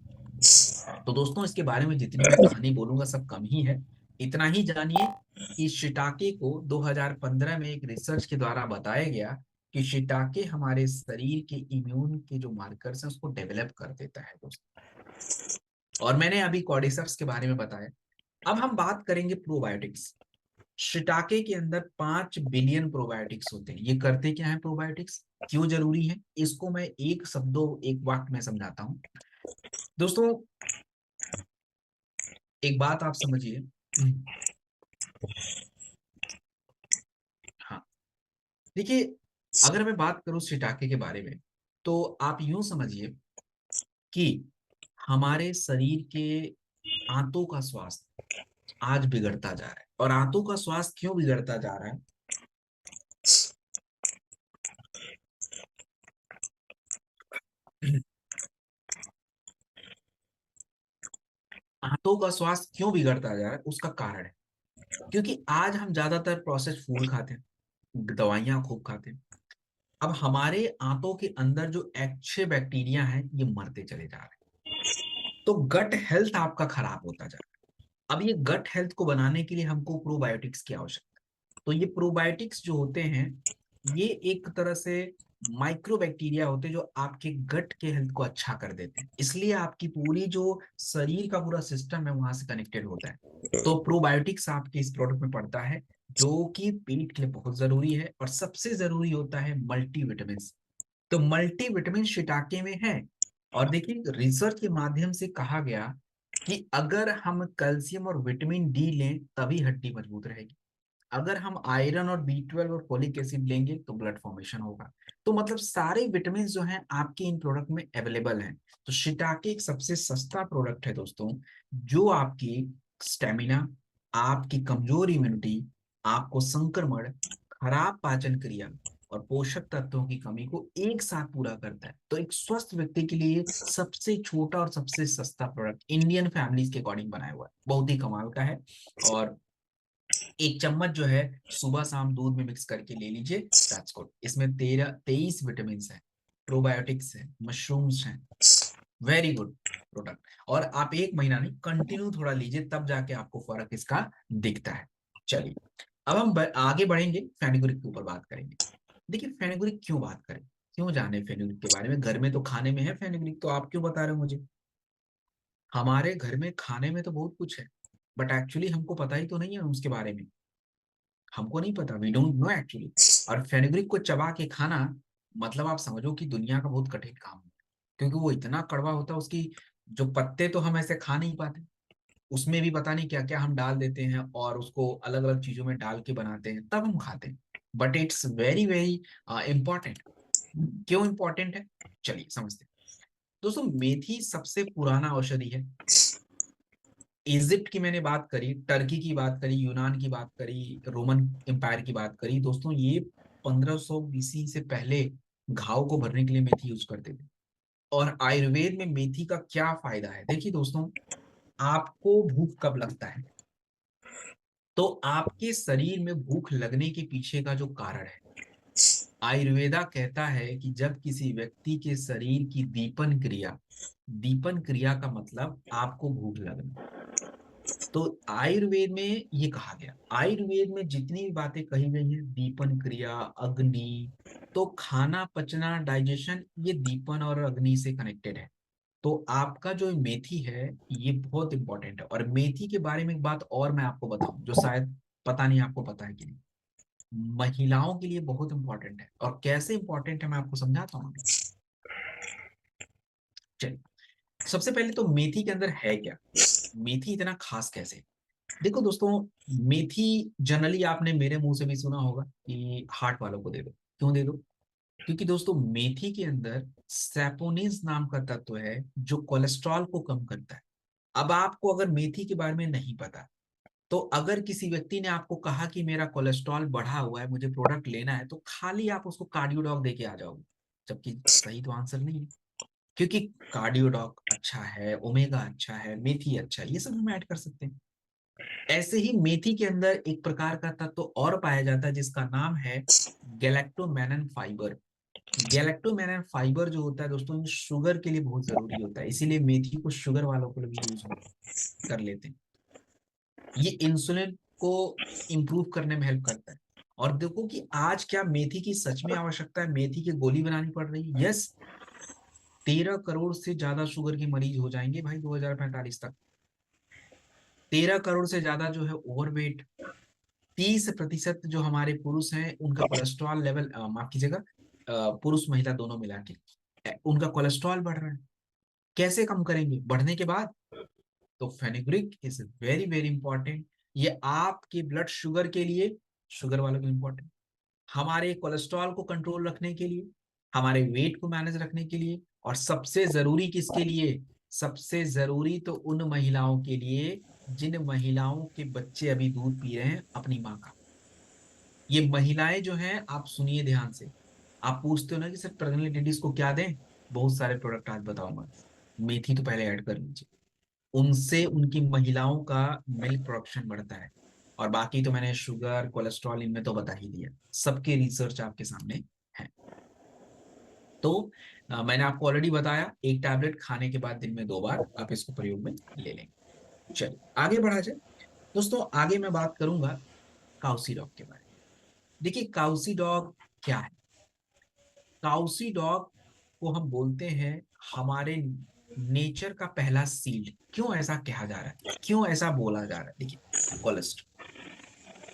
तो दोस्तों इसके बारे में जितनी मैं कहानी बोलूंगा सब कम ही है। इतना ही जानिए कि शिटाके को 2015 में एक रिसर्च के द्वारा बताया गया कि शिटाके हमारे शरीर के इम्यून के जो मार्कर्स हैं उसको डेवलप कर देता है दोस्तों। और मैंने अभी कॉर्डिसेप्स के बारे में बताया। अब हम बात करेंगे प्रोबायोटिक्स। शिटाके के अंदर 5 बिलियन प्रोबायोटिक्स होते हैं। ये करते क्या है प्रोबायोटिक्स, क्यों जरूरी है, इसको मैं एक शब्दों एक वाक्य में समझाता हूँ। दोस्तों एक बात आप समझिए, हाँ देखिए, अगर मैं बात करूं शिटाके के बारे में, तो आप यूं समझिए कि हमारे शरीर के आंतों का स्वास्थ्य आज बिगड़ता जा रहा है। और आंतों का स्वास्थ्य क्यों बिगड़ता जा रहा है, आंतों का स्वास्थ्य क्यों बिगड़ता जा रहा है, उसका कारण है क्योंकि आज हम ज्यादातर प्रोसेस्ड फूड खाते हैं, दवाइयां खूब खाते हैं। अब हमारे आंतों के अंदर जो अच्छे बैक्टीरिया हैं ये मरते चले जा रहे हैं, तो गट हेल्थ आपका खराब होता जा रहा है। अब ये गट हेल्थ को बनाने के लिए हमको प्रोबायोटिक्स की आवश्यकता है। तो ये प्रोबायोटिक्स जो होते हैं, ये एक तरह से माइक्रो बैक्टीरिया होते हैं जो आपके गट के हेल्थ को अच्छा कर देते हैं, इसलिए आपकी पूरी जो शरीर का पूरा सिस्टम है वहां से कनेक्टेड होता है। तो प्रोबायोटिक्स आपके इस प्रोडक्ट में पड़ता है, जो कि पेट के लिए बहुत जरूरी है। और सबसे जरूरी होता है मल्टीविटामिन। तो मल्टीविटामिन शिटाके में है। और देखिए रिसर्च के माध्यम से कहा गया कि अगर हम कैल्शियम और विटामिन डी लें तभी हड्डी मजबूत रहेगी। अगर हम आयरन और बी 12 और फोलिक एसिड लेंगे तो ब्लड फॉर्मेशन होगा। तो मतलब सारे विटामिन जो हैं आपके इन प्रोडक्ट में अवेलेबल हैं। तो शिटाके एक सबसे सस्ता प्रोडक्ट है दोस्तों, जो आपकी स्टेमिना, आपकी कमजोर इम्यूनिटी, आपको संक्रमण, खराब पाचन क्रिया और पोषक तत्वों की कमी को एक साथ पूरा करता है। तो एक स्वस्थ व्यक्ति के लिए सबसे छोटा और सबसे सस्ता प्रोडक्ट इंडियन फैमिलीज के अकॉर्डिंग बनाया हुआ है, बहुत ही कमाल का है। और एक चम्मच जो है सुबह शाम दूध में मिक्स करके ले लीजिए, दैट्स गुड। इसमें 23 विटामिन है, प्रोबायोटिक्स है, मशरूम्स हैं, वेरी गुड प्रोडक्ट। और आप एक महीना नहीं, कंटिन्यू थोड़ा लीजिए, तब जाके आपको फर्क इसका दिखता है। चलिए अब हम आगे बढ़ेंगे, फेनुग्रीक के ऊपर बात करेंगे। देखिए फेनुग्रीक क्यों बात करें, क्यों जाने फेनुग्रीक के बारे में, घर में तो खाने में है फेनुग्रीक, तो आप क्यों बता रहे हो मुझे। हमारे घर में खाने में तो बहुत कुछ है, बट एक्चुअली हमको पता ही तो नहीं है उसके बारे में, हमको नहीं पता, वी डोंट नो एक्चुअली। और फेनुग्रीक को चबा के खाना, मतलब आप समझो कि दुनिया का बहुत कठिन काम है, क्योंकि वो इतना कड़वा होता है। उसकी जो पत्ते तो हम ऐसे खा नहीं पाते, उसमें भी पता नहीं क्या क्या हम डाल देते हैं और उसको अलग अलग चीजों में डाल के बनाते हैं, तब हम खाते हैं। But it's very very important. क्यों इंपॉर्टेंट है, चलिए समझते हैं। दोस्तों मेथी सबसे पुराना औषधि है। इजिप्ट की मैंने बात करी, टर्की की बात करी, यूनान की बात करी, रोमन एम्पायर की बात करी, दोस्तों ये 1500 बीसी से पहले घाव को भरने के लिए मेथी यूज करते थे। और आयुर्वेद में मेथी का क्या फायदा है, देखिए दोस्तों, आपको भूख कब लगता है, तो आपके शरीर में भूख लगने के पीछे का जो कारण है, आयुर्वेदा कहता है कि जब किसी व्यक्ति के शरीर की दीपन क्रिया, दीपन क्रिया का मतलब आपको भूख लगना। तो आयुर्वेद में ये कहा गया, आयुर्वेद में जितनी भी बातें कही गई हैं, दीपन क्रिया, अग्नि, तो खाना पचना, डाइजेशन, ये दीपन और अग्नि से कनेक्टेड है। तो आपका जो मेथी है ये बहुत इंपॉर्टेंट है। और मेथी के बारे में एक बात और मैं आपको बताऊं जो शायद पता नहीं आपको पता है कि नहीं, महिलाओं के लिए बहुत इंपॉर्टेंट है। और कैसे इंपॉर्टेंट है मैं आपको समझाता हूँ। चलिए, सबसे पहले तो मेथी के अंदर है क्या, मेथी इतना खास कैसे। देखो दोस्तों, मेथी जनरली आपने मेरे मुंह से भी सुना होगा कि हार्ट वालों को दे दो। क्यों दे दो? क्योंकि दोस्तों मेथी के अंदर सैपोनिन्स नाम का तत्व है जो कोलेस्ट्रॉल को कम करता है। अब आपको अगर मेथी के बारे में नहीं पता, तो अगर किसी व्यक्ति ने आपको कहा कि मेरा कोलेस्ट्रॉल बढ़ा हुआ है, मुझे प्रोडक्ट लेना है, तो खाली आप उसको कार्डियोडॉक देके आ जाओगे, जबकि सही तो आंसर नहीं है। क्योंकि कार्डियोडॉक अच्छा है, ओमेगा अच्छा है, मेथी अच्छा है, ये सब हम ऐड कर सकते हैं। ऐसे ही मेथी के अंदर एक प्रकार का तत्व और पाया जाता है जिसका नाम है गैलेक्टोमेनन फाइबर। गैलेक्टोमेनन फाइबर जो होता है दोस्तों, ये शुगर के लिए बहुत जरूरी होता है, इसीलिए मेथी को शुगर वालों को भी यूज कर लेते हैं। ये इंसुलिन को इंप्रूव करने में हेल्प करता है। और देखो कि आज क्या मेथी की सच में आवश्यकता है, मेथी की गोली बनानी पड़ रही है? यस, 13 करोड़ से ज्यादा शुगर के मरीज हो जाएंगे भाई 2045 तक। 13 करोड़ से ज्यादा जो है ओवरवेट। 30% जो हमारे पुरुष हैं उनका कोलेस्ट्रॉल लेवल, माफ कीजिएगा, पुरुष महिला दोनों मिला के उनका कोलेस्ट्रॉल बढ़ रहा है। कैसे कम करेंगे बढ़ने के बाद? तो fenugreek is very very important. ये आपके ब्लड शुगर के लिए, शुगर वालों के लिए इंपॉर्टेंट, हमारे कोलेस्ट्रॉल को कंट्रोल रखने के लिए, हमारे वेट को मैनेज रखने के लिए, और सबसे जरूरी किसके लिए? सबसे जरूरी तो उन महिलाओं के लिए जिन महिलाओं के बच्चे अभी दूध पी रहे हैं अपनी माँ का। ये महिलाएं जो हैं, आप सुनिए ध्यान से। आप पूछते हो ना कि सर प्रेग्नेंट लेडीज को क्या दें, बहुत सारे प्रोडक्ट आज बताऊंगा। मेथी तो पहले ऐड कर लीजिए, उनसे उनकी महिलाओं का मिल्क प्रोडक्शन बढ़ता है। और बाकी तो मैंने शुगर कोलेस्ट्रॉल इनमें तो बता ही दिया, सबके रिसर्च आपके सामने है। तो मैंने आपको ऑलरेडी बताया, एक टैबलेट खाने के बाद दिन में 2 बार आप इसको प्रयोग में ले लेंगे। चलिए आगे बढ़ा जाए दोस्तों। आगे मैं बात करूंगा काउसी डॉग के बारे में। देखिए काउसी डॉग क्या है। काउसी डॉग को हम बोलते हैं हमारे नेचर का पहला सीड। क्यों ऐसा कहा जा रहा है, क्यों ऐसा बोला जा रहा है? देखिए, कोलेस्ट्रॉल,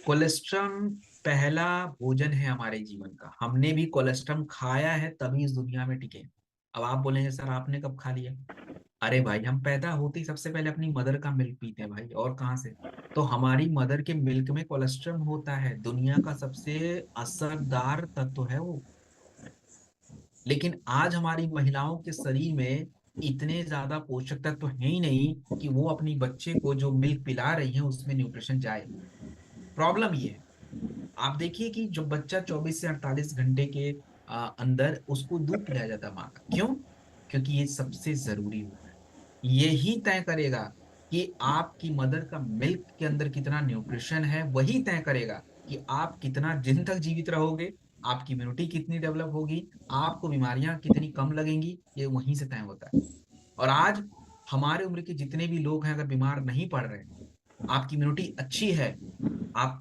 कोलेस्ट्रम पहला भोजन है हमारे जीवन का। हमने भी कोलेस्ट्रम खाया है तभी इस दुनिया में टिके। अब आप बोलेंगे सर आपने कब खा लिया? अरे भाई, हम पैदा होते ही सबसे पहले अपनी मदर का मिल्क पीते हैं भाई, और कहाँ से? तो हमारी मदर के मिल्क में कोलेस्ट्रम होता है, दुनिया का सबसे असरदार तत्व है वो। लेकिन आज हमारी महिलाओं के शरीर में इतने ज्यादा पोषक तत्व है ही नहीं कि वो अपनी बच्चे को जो मिल्क पिला रही है उसमें न्यूट्रिशन जाए। प्रॉब्लम ये है, आप देखिए कि जो बच्चा 24 से 48 घंटे के अंदर उसको दूध पिलाया जाता है माँ का। क्यों? क्योंकि ये सबसे जरूरी होता है। यही तय करेगा कि आपकी मदर का मिल्क के अंदर कितना न्यूट्रिशन है, वही तय करेगा कि आप कितना दिन तक जीवित रहोगे, आपकी इम्यूनिटी कितनी डेवलप होगी, आपको बीमारियां कितनी कम लगेंगी, ये वहीं से तय होता है। और आज हमारे उम्र के जितने भी लोग हैं, अगर बीमार नहीं पड़ रहे, आपकी इम्यूनिटी अच्छी है, आप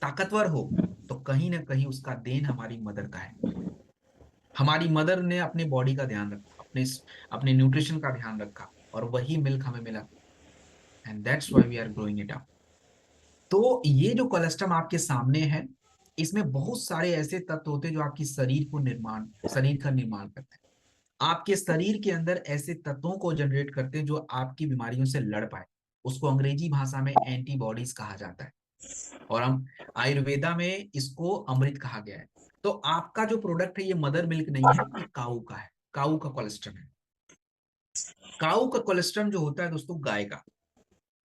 ताकतवर हो, तो कहीं ना कहीं उसका देन हमारी मदर का है। हमारी मदर ने अपने बॉडी का ध्यान रखा, अपने अपने न्यूट्रिशन का ध्यान रखा, और वही मिल्क हमें मिला, and that's why we are growing it up. तो ये जो कोलेस्ट्रम आपके सामने है, इसमें बहुत सारे ऐसे तत्व होते हैं जो आपकी शरीर का निर्माण करते हैं। आपके शरीर के अंदर ऐसे तत्वों को जनरेट करते हैं जो आपकी बीमारियों से लड़ पाए। उसको अंग्रेजी भाषा में एंटीबॉडीज कहा जाता है, और हम आयुर्वेदा में इसको अमृत कहा गया है। तो आपका जो प्रोडक्ट है ये मदर मिल्क नहीं है, ये काऊ का है, काऊ का कोलेस्ट्रम है। काऊ का कोलेस्ट्रम जो होता है दोस्तों,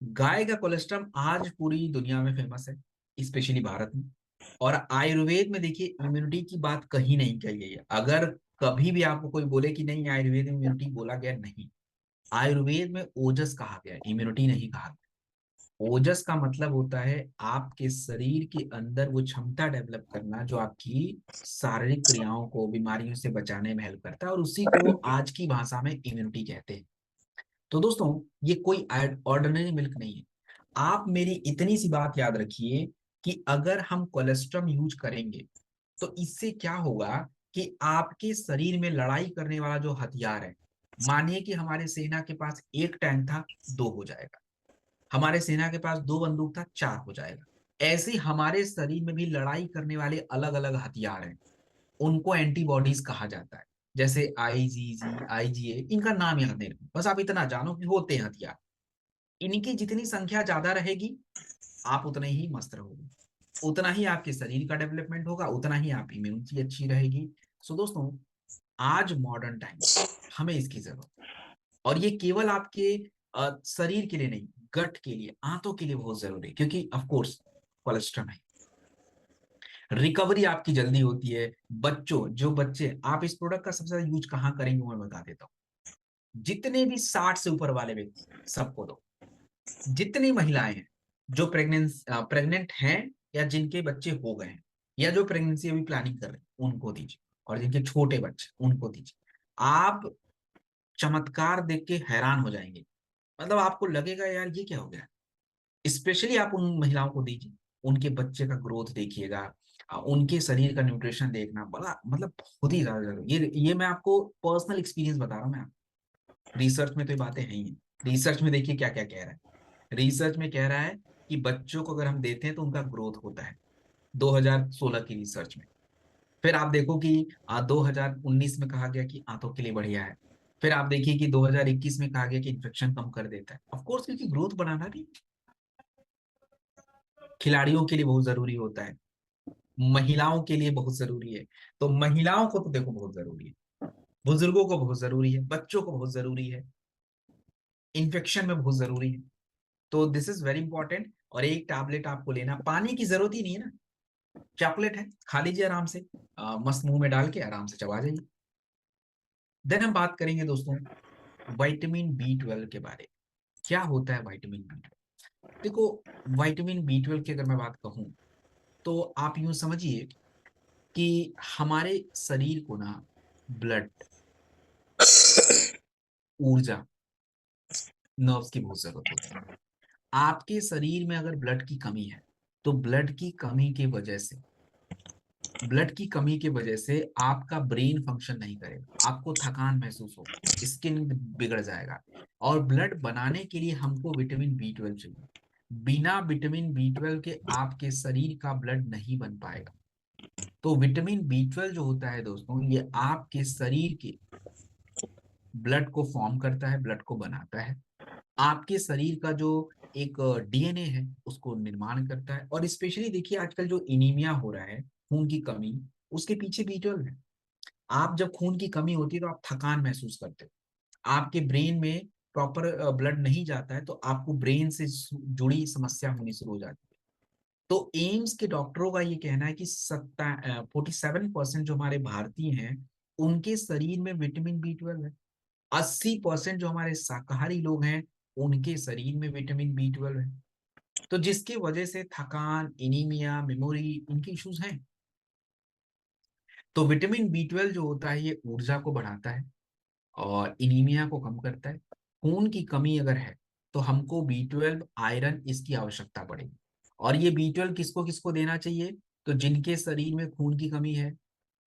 गाय का कोलेस्ट्रम आज पूरी दुनिया में फेमस है, स्पेशली भारत में। और आयुर्वेद में देखिए इम्यूनिटी की बात कहीं नहीं कही गई है। अगर कभी भी आपको कोई बोले कि नहीं आयुर्वेद में इम्यूनिटी बोला गया, नहीं, आयुर्वेद में ओजस कहा गया, इम्यूनिटी नहीं कहा गया। ओजस का मतलब होता है आपके शरीर के अंदर वो क्षमता डेवलप करना जो आपकी शारीरिक क्रियाओं को बीमारियों से बचाने में हेल्प करता है, और उसी को आज की भाषा में इम्यूनिटी कहते हैं। तो दोस्तों, ये कोई ऑर्डिनरी मिल्क नहीं है। आप मेरी इतनी सी बात याद रखिए कि अगर हम कोलेस्ट्रम यूज करेंगे तो इससे क्या होगा कि आपके शरीर में लड़ाई करने वाला जो हथियार है, मानिए कि हमारे सेना के पास एक टैंक था, 2 हो जाएगा। हमारे सेना के पास 2 बंदूक था, 4 हो जाएगा। ऐसे हमारे शरीर में भी लड़ाई करने वाले अलग अलग हथियार हैं, उनको एंटीबॉडीज कहा जाता है। जैसे आईजीजी, आईजीए, इनका नाम याद नहीं रखो, बस आप इतना जानो कि होते हैं हथियार। इनकी जितनी संख्या ज्यादा रहेगी, आप उतने ही मस्त रहोगे, उतना ही आपके शरीर का डेवलपमेंट होगा, उतना ही आपकी इम्यूनिटी अच्छी रहेगी। सो दोस्तों, आज मॉडर्न टाइम हमें इसकी जरूरत है। और ये केवल आपके शरीर के लिए नहीं, गट के लिए, आंतों के लिए बहुत जरूरी है, क्योंकि ऑफ कोर्स कोलेस्ट्रॉल है, रिकवरी आपकी जल्दी होती है। बच्चों, जो बच्चे, आप इस प्रोडक्ट का सबसे ज्यादा यूज कहाँ करेंगे वो मैं बता देता हूँ। जितने भी 60 से ऊपर वाले व्यक्ति, सबको दो। जितनी महिलाएं हैं जो प्रेग्नेंट हैं, या जिनके बच्चे हो गए हैं, या जो प्रेगनेंसी अभी प्लानिंग कर रहे हैं, उनको दीजिए। और जिनके छोटे बच्चे, उनको दीजिए। आप चमत्कार देख के हैरान हो जाएंगे। मतलब आपको लगेगा यार ये क्या हो गया। स्पेशली आप उन महिलाओं को दीजिए, उनके बच्चे का ग्रोथ देखिएगा, उनके शरीर का न्यूट्रिशन देखना बड़ा, मतलब बहुत ही ज्यादा जरूरी। ये मैं आपको पर्सनल एक्सपीरियंस बता रहा हूँ। मैं रिसर्च में तो ये बातें हैं ही। रिसर्च में देखिए क्या क्या कह रहा है। रिसर्च में कह रहा है कि बच्चों को अगर हम देते हैं तो उनका ग्रोथ होता है, 2016 की रिसर्च में। फिर आप देखो कि 2019 में कहा गया कि आंतों के लिए बढ़िया है। फिर आप देखिए कि 2021 में कहा गया कि इन्फेक्शन कम कर देता है। ऑफ कोर्स, क्योंकि ग्रोथ बनाना भी खिलाड़ियों के लिए बहुत जरूरी होता है, महिलाओं के लिए बहुत जरूरी है। तो महिलाओं को तो देखो बहुत जरूरी है, बुजुर्गों को बहुत जरूरी है, बच्चों को बहुत जरूरी है, इन्फेक्शन में बहुत जरूरी है। तो दिस इज वेरी इंपॉर्टेंट। और एक टैबलेट आपको लेना, पानी की जरूरत ही नहीं है ना, चॉकलेट है, खा लीजिए आराम से, मस्त मुंह में डाल के आराम से चबा जाइए। देन हम बात करेंगे दोस्तों विटामिन B12 के बारे में। क्या होता है विटामिन B12? देखो, विटामिन B12 की अगर मैं बात कहूं, तो आप यूं समझिए कि हमारे शरीर को ना ब्लड, ऊर्जा, नर्व्स की बहुत जरूरत होती है। आपके शरीर में अगर ब्लड की कमी है, तो ब्लड की कमी की वजह से आपका ब्रेन फंक्शन नहीं करेगा, आपको थकान महसूस होगा, स्किन बिगड़ जाएगा। और ब्लड बनाने के लिए हमको विटामिन B12 चाहिए। बिना विटामिन B12 के आपके शरीर का ब्लड नहीं बन पाएगा। तो विटामिन B12 जो होता है दोस्तों, ये आपके शरीर के ब्लड को फॉर्म करता है, ब्लड को बनाता है। आपके शरीर का जो एक डीएनए है उसको निर्माण करता है। और स्पेशली देखिए, आजकल जो इनीमिया हो रहा है, खून की कमी, उसके पीछे B12 है। आप जब खून की कमी होती है तो आप थकान महसूस करते हो, आपके ब्रेन में प्रॉपर ब्लड नहीं जाता है, तो आपको ब्रेन से जुड़ी समस्या होनी शुरू हो जाती है। तो एम्स के डॉक्टरों का ये कहना है कि 47% जो हमारे भारतीय हैं, उनके शरीर में विटामिन B12 है। 80% जो हमारे शाकाहारी लोग हैं, उनके शरीर में विटामिन B12 है। तो जिसकी वजह से थकान, एनीमिया, मेमोरी, इनके इश्यूज हैं। तो विटामिन B12 जो होता है, ये ऊर्जा को बढ़ाता है और एनीमिया को कम करता है। खून की कमी अगर है, तो हमको B12, आयरन, इसकी आवश्यकता पड़ेगी। और ये B12 किसको किसको देना चाहिए? तो जिनके शरीर में खून की कमी है,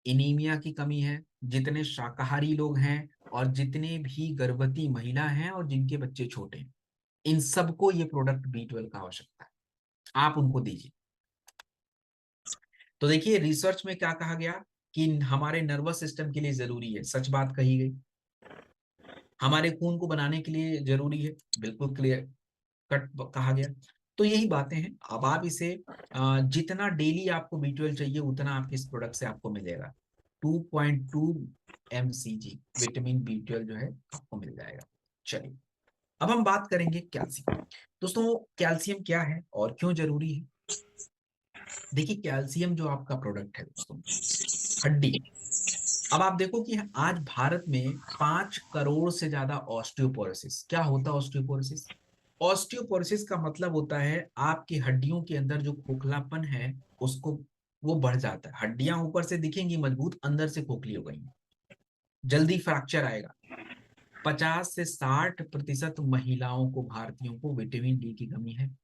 एनीमिया की कमी है, जितने शाकाहारी लोग हैं, और जितने भी गर्भवती महिला हैं, और जिनके बच्चे छोटे हैं, इन सबको ये प्रोडक्ट B12 का आवश्यकता है। आप उनको दीजिए। तो देखिए, रिसर्च में क्या कहा गया कि हमारे नर्वस सिस्टम के लिए जरूरी है, सच बात कही गई। हमारे खून को बनाने के लिए जरूरी है, बिल्कुल क्लियर कट कहा गया। तो यही बातें हैं। अब आप इसे जितना डेली आपको B12 चाहिए, उतना आपके इस प्रोडक्ट से आपको मिलेगा। 2.2 mcg विटामिन B12 जो है आपको मिल जाएगा। चलिए, अब हम बात करेंगे कैल्शियम। दोस्तों, कैल्शियम क्या है और क्यों जरूरी है? देखिए, कैल्शियम जो आपका प्रोडक्ट है दोस्तों, हड्डी। अब आप देखो कि आज भारत में 5 करोड़ से ज्यादा ऑस्टियोपोरोसिस। क्या होता है ऑस्टियोपोरोसिस? ऑस्टियोपोरोसिस का मतलब होता है आपकी हड्डियों के अंदर जो खोखलापन है, उसको, वो बढ़ जाता है। हड्डियां ऊपर से दिखेंगी मजबूत, अंदर से खोखली हो गई, जल्दी फ्रैक्चर आएगा। 50 से 60% महिलाओं को, भारतीयों को विटामिन D की कमी है।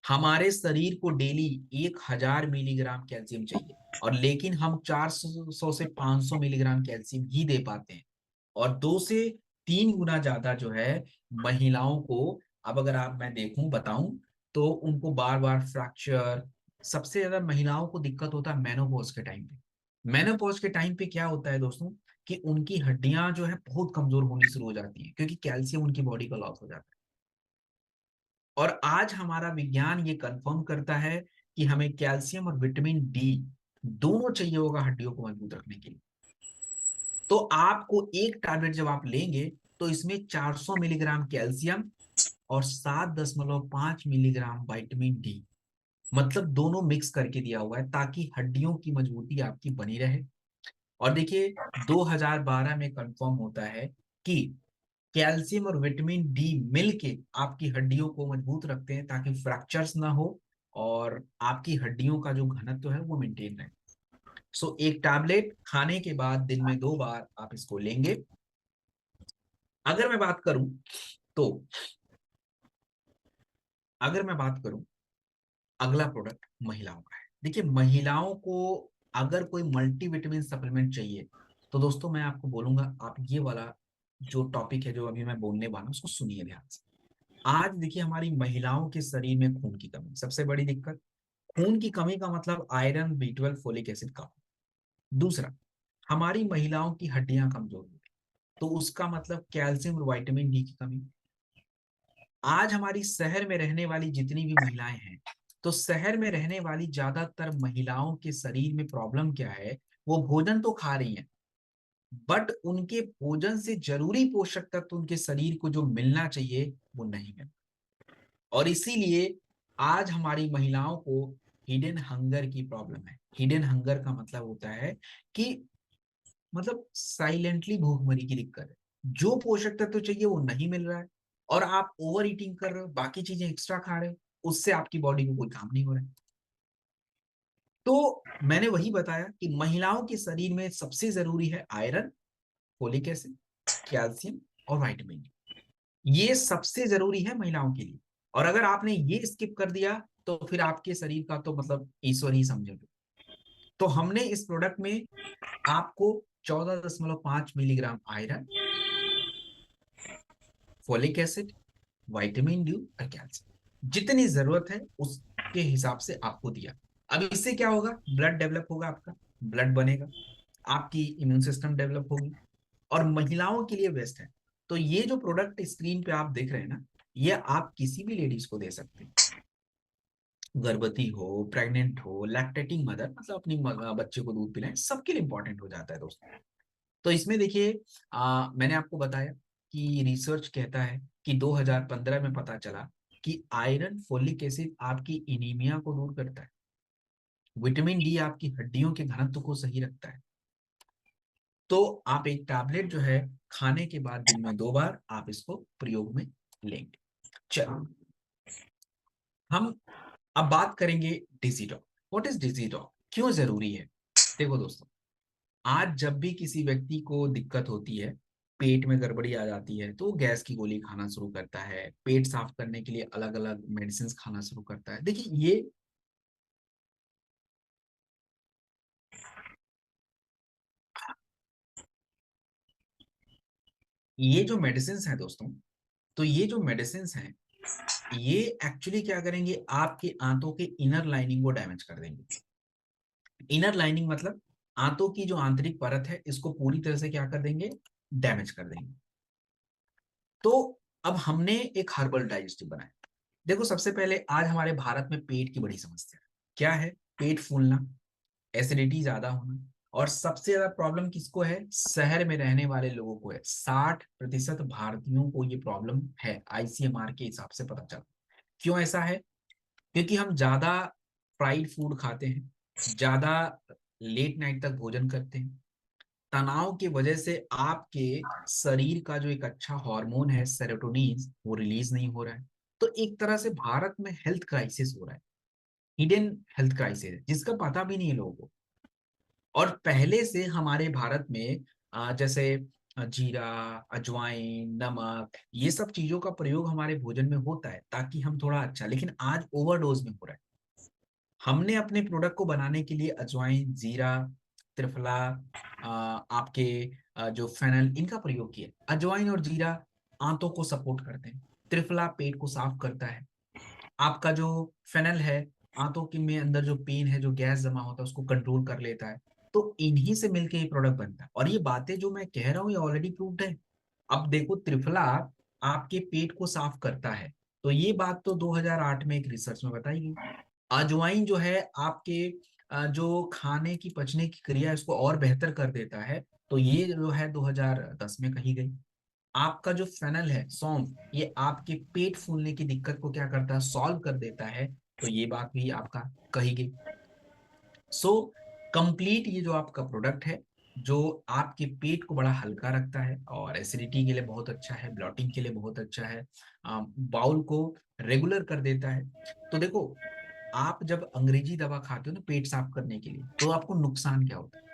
हमारे शरीर को डेली 1000 मिलीग्राम कैल्शियम चाहिए, और लेकिन हम 400 से 500 मिलीग्राम कैल्शियम ही दे पाते हैं। और 2 से 3 गुना ज्यादा जो है महिलाओं को। अब अगर आप, मैं देखूं, बताऊं, तो उनको बार बार फ्रैक्चर, सबसे ज्यादा महिलाओं को दिक्कत होता है मेनोपॉज के टाइम पे। मेनोपॉज के टाइम पे क्या होता है दोस्तों कि उनकी हड्डियां जो है बहुत कमजोर होनी शुरू हो जाती हैं, क्योंकि कैल्शियम उनकी बॉडी का लॉस हो जाता है। और आज हमारा विज्ञान ये कंफर्म करता है कि हमें कैल्शियम और विटामिन डी दोनों चाहिए होगा हड्डियों को मजबूत रखने के लिए। तो आपको एक टैबलेट जब आप लेंगे तो इसमें 400 मिलीग्राम कैल्शियम और 7.5 मिलीग्राम विटामिन डी, मतलब दोनों मिक्स करके दिया हुआ है ताकि हड्डियों की मजबूती आपकी बनी रहे। और देखिए 2012 में कंफर्म होता है कि कैल्शियम और विटामिन डी मिलके आपकी हड्डियों को मजबूत रखते हैं ताकि फ्रैक्चर्स ना हो और आपकी हड्डियों का जो घनत्व है वो मेंटेन रहे। सो एक टैबलेट खाने के बाद दिन में 2 बार आप इसको लेंगे। अगर मैं बात करूं तो अगर मैं बात करूं अगला प्रोडक्ट महिलाओं का है। देखिए महिलाओं को अगर कोई मल्टीविटामिन सप्लीमेंट चाहिए तो दोस्तों मैं आपको बोलूंगा आप ये वाला जो टॉपिक है जो अभी मैं बोलने वाला हूं उसको सुनिए ध्यान से। आज देखिए हमारी महिलाओं के शरीर में खून की कमी सबसे बड़ी दिक्कत। खून की कमी का मतलब आयरन, B12, फोलिक एसिड का। दूसरा, हमारी महिलाओं की हड्डियां कमजोर होती, तो उसका मतलब कैल्शियम और विटामिन डी की कमी। आज हमारी शहर में रहने वाली जितनी भी महिलाएं हैं, तो शहर में रहने वाली ज्यादातर महिलाओं के शरीर में प्रॉब्लम क्या है, वो भोजन तो खा रही हैं बट उनके भोजन से जरूरी पोषक तत्व उनके शरीर को जो मिलना चाहिए वो नहीं मिल। और इसीलिए आज हमारी महिलाओं को हिडन हंगर की प्रॉब्लम है। हिडन हंगर का मतलब होता है कि मतलब साइलेंटली भूखमरी की दिक्कत है, जो पोषक तत्व चाहिए वो नहीं मिल रहा है और आप ओवर ईटिंग कर रहे हो, बाकी चीजें एक्स्ट्रा खा रहे हो, उससे आपकी बॉडी को कोई काम नहीं हो रहा है। तो मैंने वही बताया कि महिलाओं के शरीर में सबसे जरूरी है आयरन, फोलिक एसिड, कैल्शियम और विटामिन डी। ये सबसे जरूरी है महिलाओं के लिए। और अगर आपने ये स्किप कर दिया तो फिर आपके शरीर का तो मतलब ईश्वर ही समझोगे। तो हमने इस प्रोडक्ट में आपको 14.5 milligram iron, folic acid, vitamin D और कैल्शियम जितनी जरूरत है उसके हिसाब से आपको दिया। अब इससे क्या होगा, ब्लड डेवलप होगा, आपका ब्लड बनेगा, आपकी इम्यून सिस्टम डेवलप होगी और महिलाओं के लिए बेस्ट है। तो ये जो प्रोडक्ट स्क्रीन पे आप देख रहे हैं ना, ये आप किसी भी लेडीज को दे सकते हैं, गर्भवती हो, प्रेग्नेंट हो, लैक्टेटिंग मदर, मतलब अपनी बच्चे को दूध पिलाएं, सबके लिए इंपॉर्टेंट हो जाता है दोस्तों। तो इसमें देखिए मैंने आपको बताया कि रिसर्च कहता है कि 2015 में पता चला कि आयरन, फोलिक एसिड आपकी इनीमिया को दूर करता है, विटामिन डी आपकी हड्डियों के घनत्व को सही रखता है। तो आप एक टैबलेट जो है खाने के बाद दिन में 2 बार आप इसको प्रयोग में लेंगे। चलो हम अब बात करेंगे डिजीटॉक। व्हाट इज डिजीटॉक, क्यों जरूरी है। देखो दोस्तों, आज जब भी किसी व्यक्ति को दिक्कत होती है, पेट में गड़बड़ी आ जाती है, तो वो गैस की गोली खाना शुरू करता है, पेट साफ करने के लिए अलग अलग मेडिसिन खाना शुरू करता है। देखिए ये जो मेडिसिन है दोस्तों, तो ये जो मेडिसिन हैं ये एक्चुअली क्या करेंगे, आपके आंतों के इनर लाइनिंग को डैमेज कर देंगे। इनर लाइनिंग मतलब आंतों की जो आंतरिक परत है इसको पूरी तरह से क्या कर देंगे, डैमेज कर देंगे। तो अब हमने एक हर्बल डाइजेस्टिव बनाया। देखो सबसे पहले आज हमारे भारत में पेट की बड़ी समस्या है, क्या है, पेट फूलना, एसिडिटी ज्यादा होना। और सबसे ज्यादा प्रॉब्लम किसको है, शहर में रहने वाले लोगों को है। 60% भारतीयों को ये प्रॉब्लम है, आईसीएमआर के हिसाब से पता चला। क्यों ऐसा है, क्योंकि हम ज्यादा फ्राइड फूड खाते हैं, ज्यादा लेट नाइट तक भोजन करते हैं, तनाव की वजह से आपके शरीर का जो एक अच्छा हार्मोन है सेरोटोनिन वो रिलीज नहीं हो रहा है। तो एक तरह से भारत में हेल्थ क्राइसिस हो रहा है, हिडन हेल्थ क्राइसिस है जिसका पता भी नहीं है लोगों को। और पहले से हमारे भारत में जैसे जीरा, अजवाइन, नमक, ये सब चीजों का प्रयोग हमारे भोजन में होता है ताकि हम थोड़ा अच्छा, लेकिन आज ओवरडोज में हो रहा है। हमने अपने प्रोडक्ट को बनाने के लिए अजवाइन, जीरा, त्रिफला, आपके जो फेनल, इनका प्रयोग किया। अजवाइन और जीरा आंतों को सपोर्ट करते हैं, त्रिफला पेट को साफ करता है, आपका जो फेनल है, आंतों के में अंदर जो पेन है, जो गैस जमा होता है उसको कंट्रोल कर लेता है। तो इन्हीं से मिलके ये प्रोडक्ट बनता है, और ये बातें जो मैं कह रहा हूँ ये ऑलरेडी प्रूव्ड है। अब देखो, त्रिफला आपके पेट को साफ करता है, तो ये बात तो 2008 में एक रिसर्च में बताई गई। अजवाइन जो है आपके जो खाने की पचने की क्रिया है उसको और बेहतर कर देता है, तो ये जो है 2010 में कही गई। आपका जो फेनल है, सौंफ, ये आपके पेट फूलने की दिक्कत को क्या करता है, सॉल्व कर देता है, तो ये बात भी आपका कही गई। सो कंप्लीट ये जो आपका प्रोडक्ट है, जो आपके पेट को बड़ा हल्का रखता है, और एसिडिटी के लिए बहुत अच्छा है, ब्लॉटिंग के लिए बहुत अच्छा है, बाउल को रेगुलर कर देता है। तो देखो, आप जब अंग्रेजी दवा खाते हो ना पेट साफ करने के लिए, तो आपको नुकसान क्या होता है?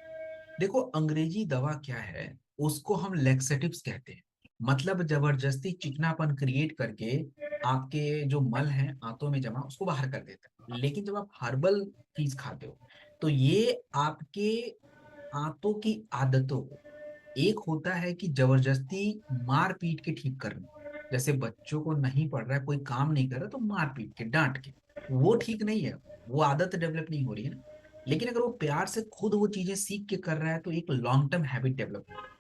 देखो, अंग्रेजी दवा क्या है, उसको हम लेक्सेटिव्स कहते हैं। मतलब जबरदस्ती चिकनापन क्रिएट करके आपके जो मल है आंतों में जमा उसको बाहर कर देता है। लेकिन जब आप हर्बल चीज खाते हो, तो ये आपके आंतों की आदतों को, एक होता है कि जबरदस्ती मार पीट के ठीक करना, जैसे बच्चों को नहीं पढ़ रहा है, कोई काम नहीं कर रहा तो मार पीट के डांट के, वो ठीक नहीं है, वो आदत डेवलप नहीं हो रही है ना। लेकिन अगर वो प्यार से खुद वो चीजें सीख के कर रहा है, तो एक लॉन्ग टर्म हैबिट डेवलप होगी।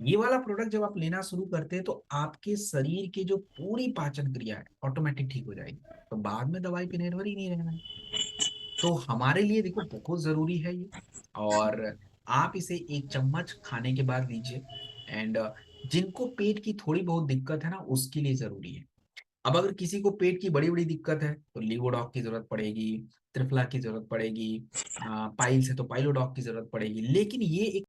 ये वाला प्रोडक्ट जब आप लेना शुरू करते हैं, तो आपके शरीर की जो पूरी पाचन क्रिया है ऑटोमेटिक ठीक हो जाएगी, तो बाद में दवाई पे निर्भर ही नहीं रहना है। तो हमारे लिए देखो बहुत जरूरी है ये, और आप इसे एक चम्मच खाने के बाद लीजिए। एंड जिनको पेट की थोड़ी बहुत दिक्कत है ना, उसके लिए जरूरी है। अब अगर किसी को पेट की बड़ी बड़ी दिक्कत है, तो लीवोडॉक की जरूरत पड़ेगी, त्रिफला की जरूरत पड़ेगी, पाइल्स है तो पाइलोडॉक की जरूरत पड़ेगी। लेकिन ये एक